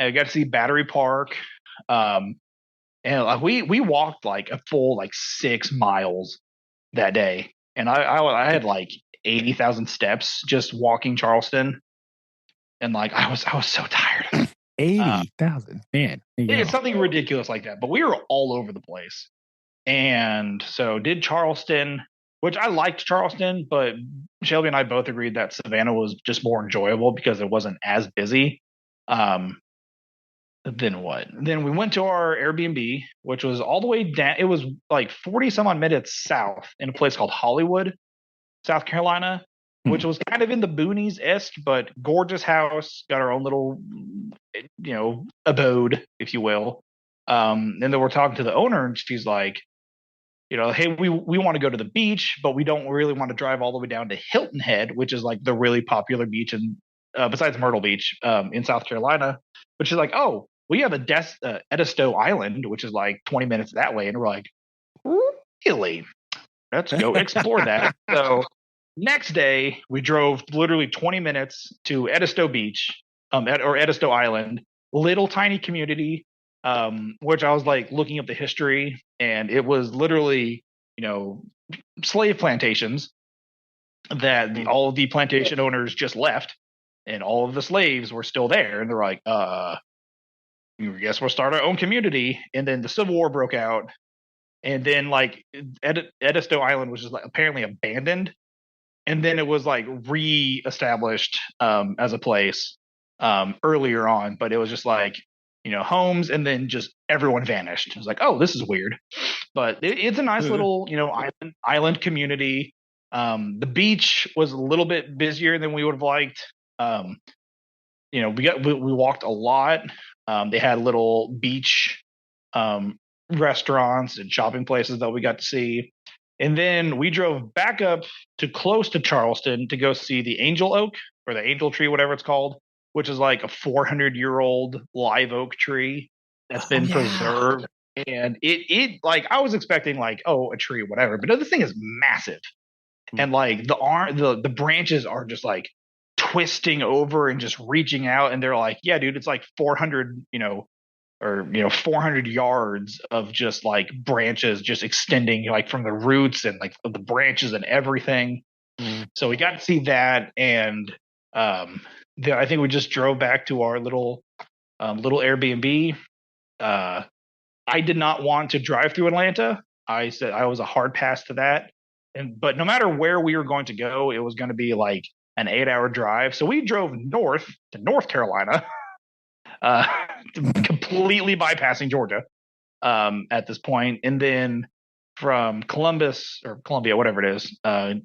I got to see Battery Park. And we walked like a full 6 miles that day, and I had like 80,000 steps just walking Charleston, and like I was so tired. 80,000, man. It's something ridiculous like that, but we were all over the place, and so did Charleston, which I liked Charleston, but Shelby and I both agreed that Savannah was just more enjoyable because it wasn't as busy. Then what? Then we went to our Airbnb, which was all the way down. It was like 40 some odd minutes south in a place called Hollywood, South Carolina, which was kind of in the boonies-esque, but gorgeous house. Got our own little, abode, if you will. And then we're talking to the owner, and she's like, hey, we want to go to the beach, but we don't really want to drive all the way down to Hilton Head, which is like the really popular beach in besides Myrtle Beach in South Carolina, which is like, oh, we have Edisto Island, which is like 20 minutes that way, and we're like, really? Let's go explore that. So next day, we drove literally 20 minutes to Edisto Beach, or Edisto Island, little tiny community, which I was like looking up the history, and it was literally, slave plantations that all of the plantation owners just left, and all of the slaves were still there, and they're like, I guess we'll start our own community. And then the Civil War broke out, and then like Edisto Island was just like apparently abandoned, and then it was like re-established as a place earlier on, but it was just like homes, and then just everyone vanished. It was like, oh, this is weird, but it's a nice little island community. The beach was a little bit busier than we would have liked. We walked a lot. They had little beach restaurants and shopping places that we got to see. And then we drove back up to close to Charleston to go see the Angel Oak, or the Angel Tree, whatever it's called, which is like a 400-year-old live oak tree that's been preserved. And it like, I was expecting like, oh, a tree, whatever, but this thing is massive. And like the branches are just like twisting over and just reaching out, and they're like, yeah, dude, it's like 400, 400 yards of just like branches just extending like from the roots and like the branches and everything. So we got to see that, and I think we just drove back to our little Airbnb. I did not want to drive through Atlanta. I said I was a hard pass to that. But no matter where we were going to go, it was going to be like an 8-hour drive. So we drove north to North Carolina, completely bypassing Georgia at this point. And then from Columbus or Columbia, whatever it is,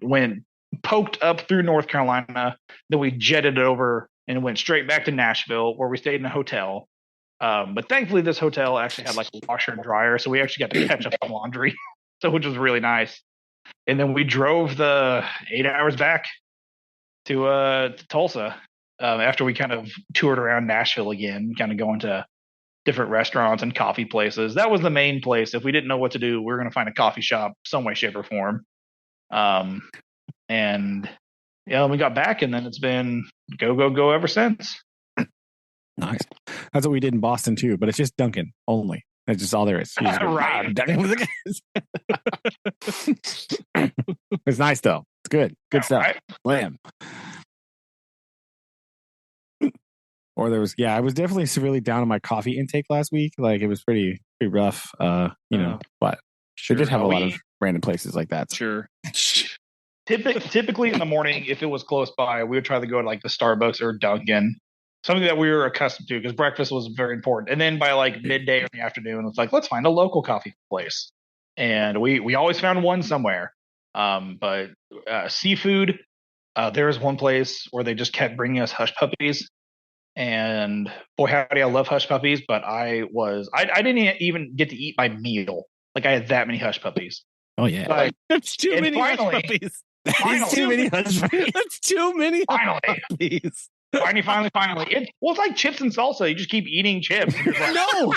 went poked up through North Carolina. Then we jetted over and went straight back to Nashville, where we stayed in a hotel. But thankfully, this hotel actually had like a washer and dryer, so we actually got to catch up on laundry, which was really nice. And then we drove the 8 hours back to Tulsa after we kind of toured around Nashville again, kind of going to different restaurants and coffee places. That was the main place. If we didn't know what to do, we were going to find a coffee shop some way, shape, or form. And we got back, and then it's been go ever since. Nice. That's what we did in Boston too, but it's just Dunkin' only. That's just all there is. Right. It's nice though. It's good. Good stuff. Right. Lamb. Or there was, I was definitely severely down on my coffee intake last week. Like it was pretty rough. But we did have a lot of random places like that. Sure. Typically in the morning, if it was close by, we would try to go to like the Starbucks or Dunkin'. Something that we were accustomed to, because breakfast was very important. And then by like midday or in the afternoon, it's like, let's find a local coffee place. And we always found one somewhere. But seafood, there was one place where they just kept bringing us hush puppies. And boy, howdy, I love hush puppies. But I didn't even get to eat my meal. Like I had that many hush puppies. Oh, yeah. That's too many hush puppies. That's too many hush puppies. That's too many hush puppies. Finally. It's like chips and salsa. You just keep eating chips. Like, no.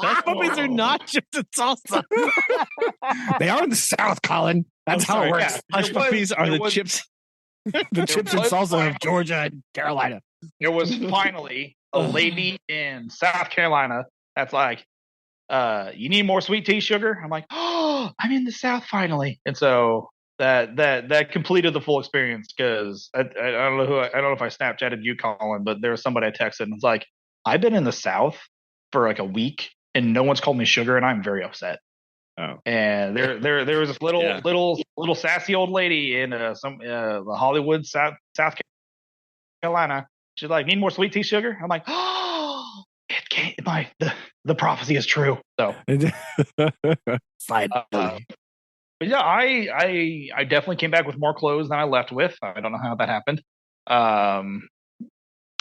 Hush puppies are not chips and salsa. They are in the South, Colin. That's how it works. Yeah. Hush puppies are the chips. The chips and salsa of Georgia and Carolina. There was finally a lady in South Carolina that's like, you need more sweet tea, sugar? I'm like, oh, I'm in the South finally. And so that completed the full experience, because I don't know if I Snapchatted you, Colin, but there was somebody I texted and it's like, I've been in the South for like a week and no one's called me sugar, and I'm very upset. Oh. And there was this little sassy old lady in the Hollywood, South Carolina. She's like, need more sweet tea, sugar? I'm like, oh, the prophecy is true. So but yeah, I definitely came back with more clothes than I left with. I don't know how that happened. I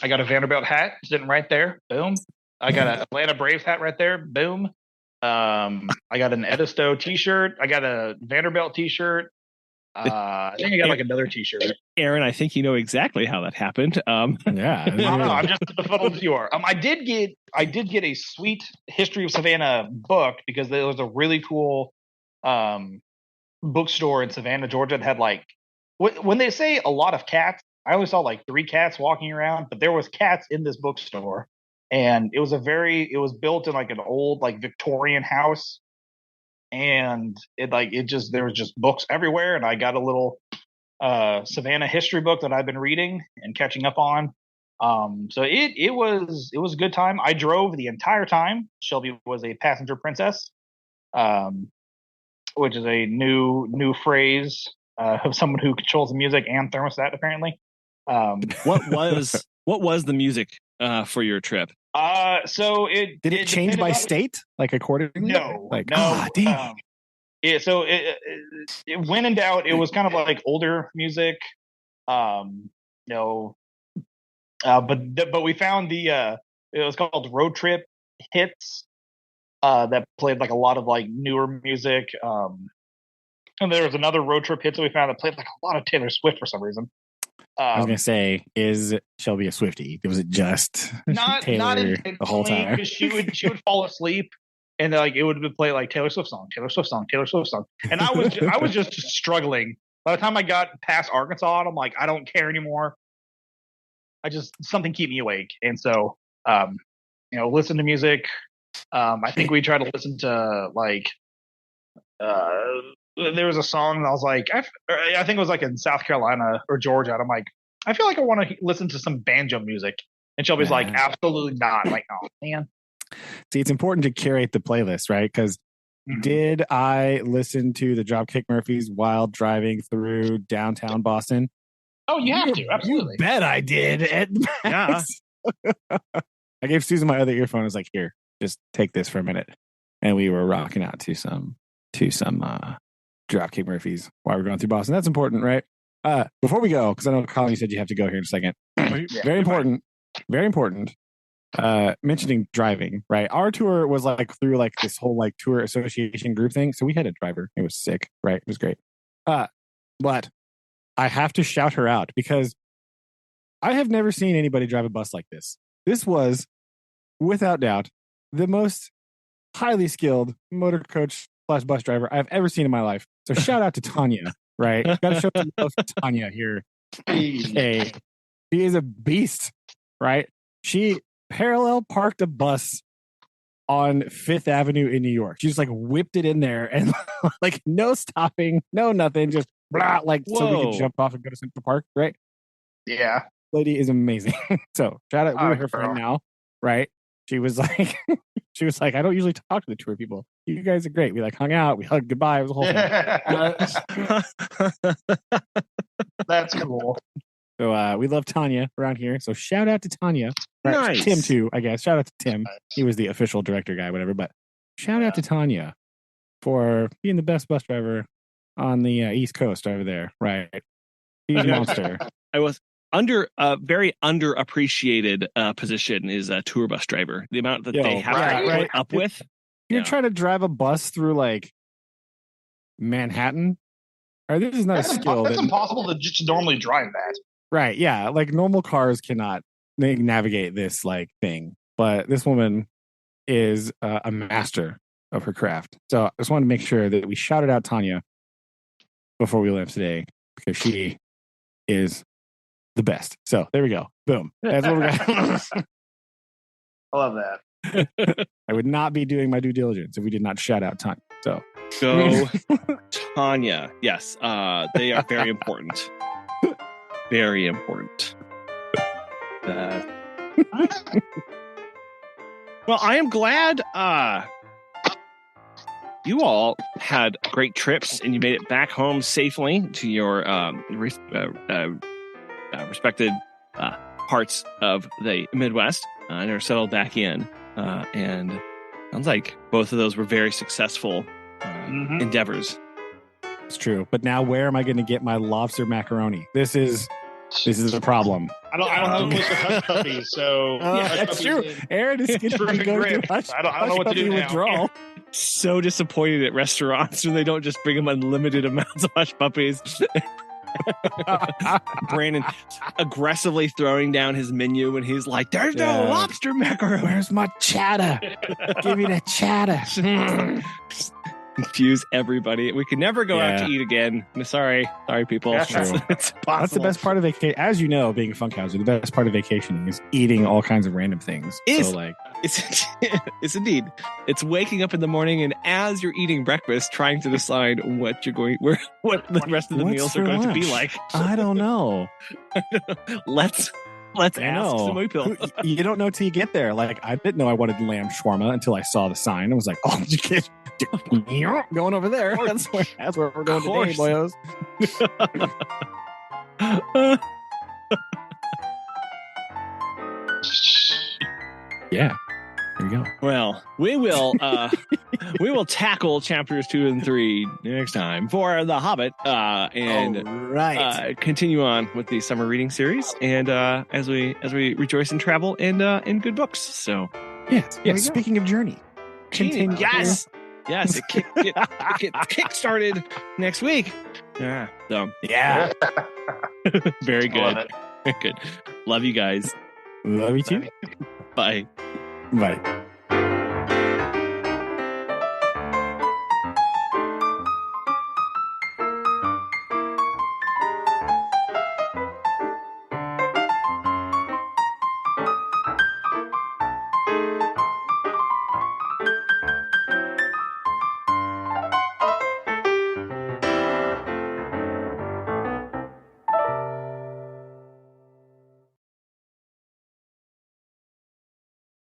got a Vanderbilt hat sitting right there. Boom. I got an Atlanta Braves hat right there. Boom. I got an Edisto T-shirt. I got a Vanderbilt T-shirt. I think I got like another T-shirt. Aaron, I think you know exactly how that happened. Yeah, I'm just as befuddled as you are. I did get a sweet History of Savannah book because there was a really cool bookstore in Savannah, Georgia that had like when they say a lot of cats, I only saw like 3 cats walking around, but there was cats in this bookstore, and it was built in like an old like Victorian house, and there was just books everywhere, and I got a little Savannah history book that I've been reading and catching up on. So it was a good time. I drove the entire time. Shelby was a passenger princess, which is a new phrase of someone who controls the music and thermostat apparently. What was the music for your trip? So it did it change by state, like accordingly? No, like no. Dang. Yeah, so when in doubt, it was kind of like older music. But we found it was called Road Trip Hits that played like a lot of like newer music. And there was another Road Trip Hits that we found that played like a lot of Taylor Swift for some reason. I was gonna say, is Shelby a Swiftie? Was it just not Taylor the whole time? Because she would fall asleep, and like it would play like Taylor Swift song, and I was just struggling. By the time I got past Arkansas, I'm like, I don't care anymore. Something keep me awake, and so listen to music. I think we tried to listen to like there was a song and I was like, I think it was like in South Carolina or Georgia. And I'm like, I feel like I want to listen to some banjo music. And Shelby's like, absolutely not. I'm like, oh man. See, it's important to curate the playlist, right? Because did I listen to the Dropkick Murphys while driving through downtown Boston? Oh, you have to. Absolutely. You bet I did. Yeah. I gave Susan my other earphone. I was like, here, just take this for a minute. And we were rocking out to some Dropkick Murphys while we're going through Boston. That's important, right? Before we go, because I know Colin, you said you have to go here in a second. Very important. Mentioning driving, right? Our tour was like through like this whole like tour association group thing. So we had a driver. It was sick, right? It was great. But I have to shout her out because I have never seen anybody drive a bus like this. This was, without doubt, the most highly skilled motor coach / bus driver I've ever seen in my life. So shout out to TANYA, right? Got to show some love to TANYA here. Hey, she is a beast, right? She parallel parked a bus on 5th Avenue in New York. She just like whipped it in there and like no stopping, no nothing, just blah, like so we could jump off and go to Central Park, right? Yeah. Lady is amazing. So shout out, we're her friend now, right? She was like, I don't usually talk to the tour people. You guys are great. We like hung out, we hugged goodbye. It was a whole thing. That's cool. So we love TANYA around here. So shout out to TANYA. Right? Nice. Tim too, I guess. Shout out to Tim. He was the official director guy, whatever. But shout out to TANYA for being the best bus driver on the East Coast over there. Right. He's a monster. I was very underappreciated position is a tour bus driver. The amount that they have to put up with. You're trying to drive a bus through like Manhattan. Or this is not a skill. That's impossible to just normally drive that. Right. Yeah. Like normal cars cannot navigate this like thing. But this woman is a master of her craft. So I just wanted to make sure that we shouted out TANYA before we left today because she is the best. So there we go. Boom. That's what we're going. I love that. I would not be doing my due diligence if we did not shout out TANYA. So go TANYA. Yes. They are very important. Very important. Well, I am glad you all had great trips and you made it back home safely to your respected parts of the Midwest and are settled back in. And sounds like both of those were very successful endeavors. It's true. But now where am I going to get my lobster macaroni? This is the problem. I don't have a place for hush puppies, so that's true. Aaron is going to go through hush I don't know what to do now. Withdrawal. so disappointed at restaurants when they don't just bring him unlimited amounts of hush puppies. Brandon aggressively throwing down his menu when he's like, "There's no lobster macaroni. Where's my cheddar? Give me that cheddar." Confuse everybody. We could never go out to eat again. Sorry, people. That's true. It's possible. That's the best part of vacation. As you know, being a funkhouser, the best part of vacationing is eating all kinds of random things. It's indeed. It's waking up in the morning and as you're eating breakfast, trying to decide what the rest of the meals are going to be like. I don't know. Let's ask some people. You don't know till you get there. Like, I didn't know I wanted lamb shawarma until I saw the sign. I was like, "Oh, you can't." Going over there. That's where we're going today, boyos. Yeah. There we go. Well, we will tackle chapters 2 and 3 next time for The Hobbit, and continue on with the summer reading series, and as we rejoice in travel and in good books. So, Speaking of journey, continue. Yes, it kick started next week. Yeah. So very good. Love it. Good. Love you guys. Love you too. Bye. Bye.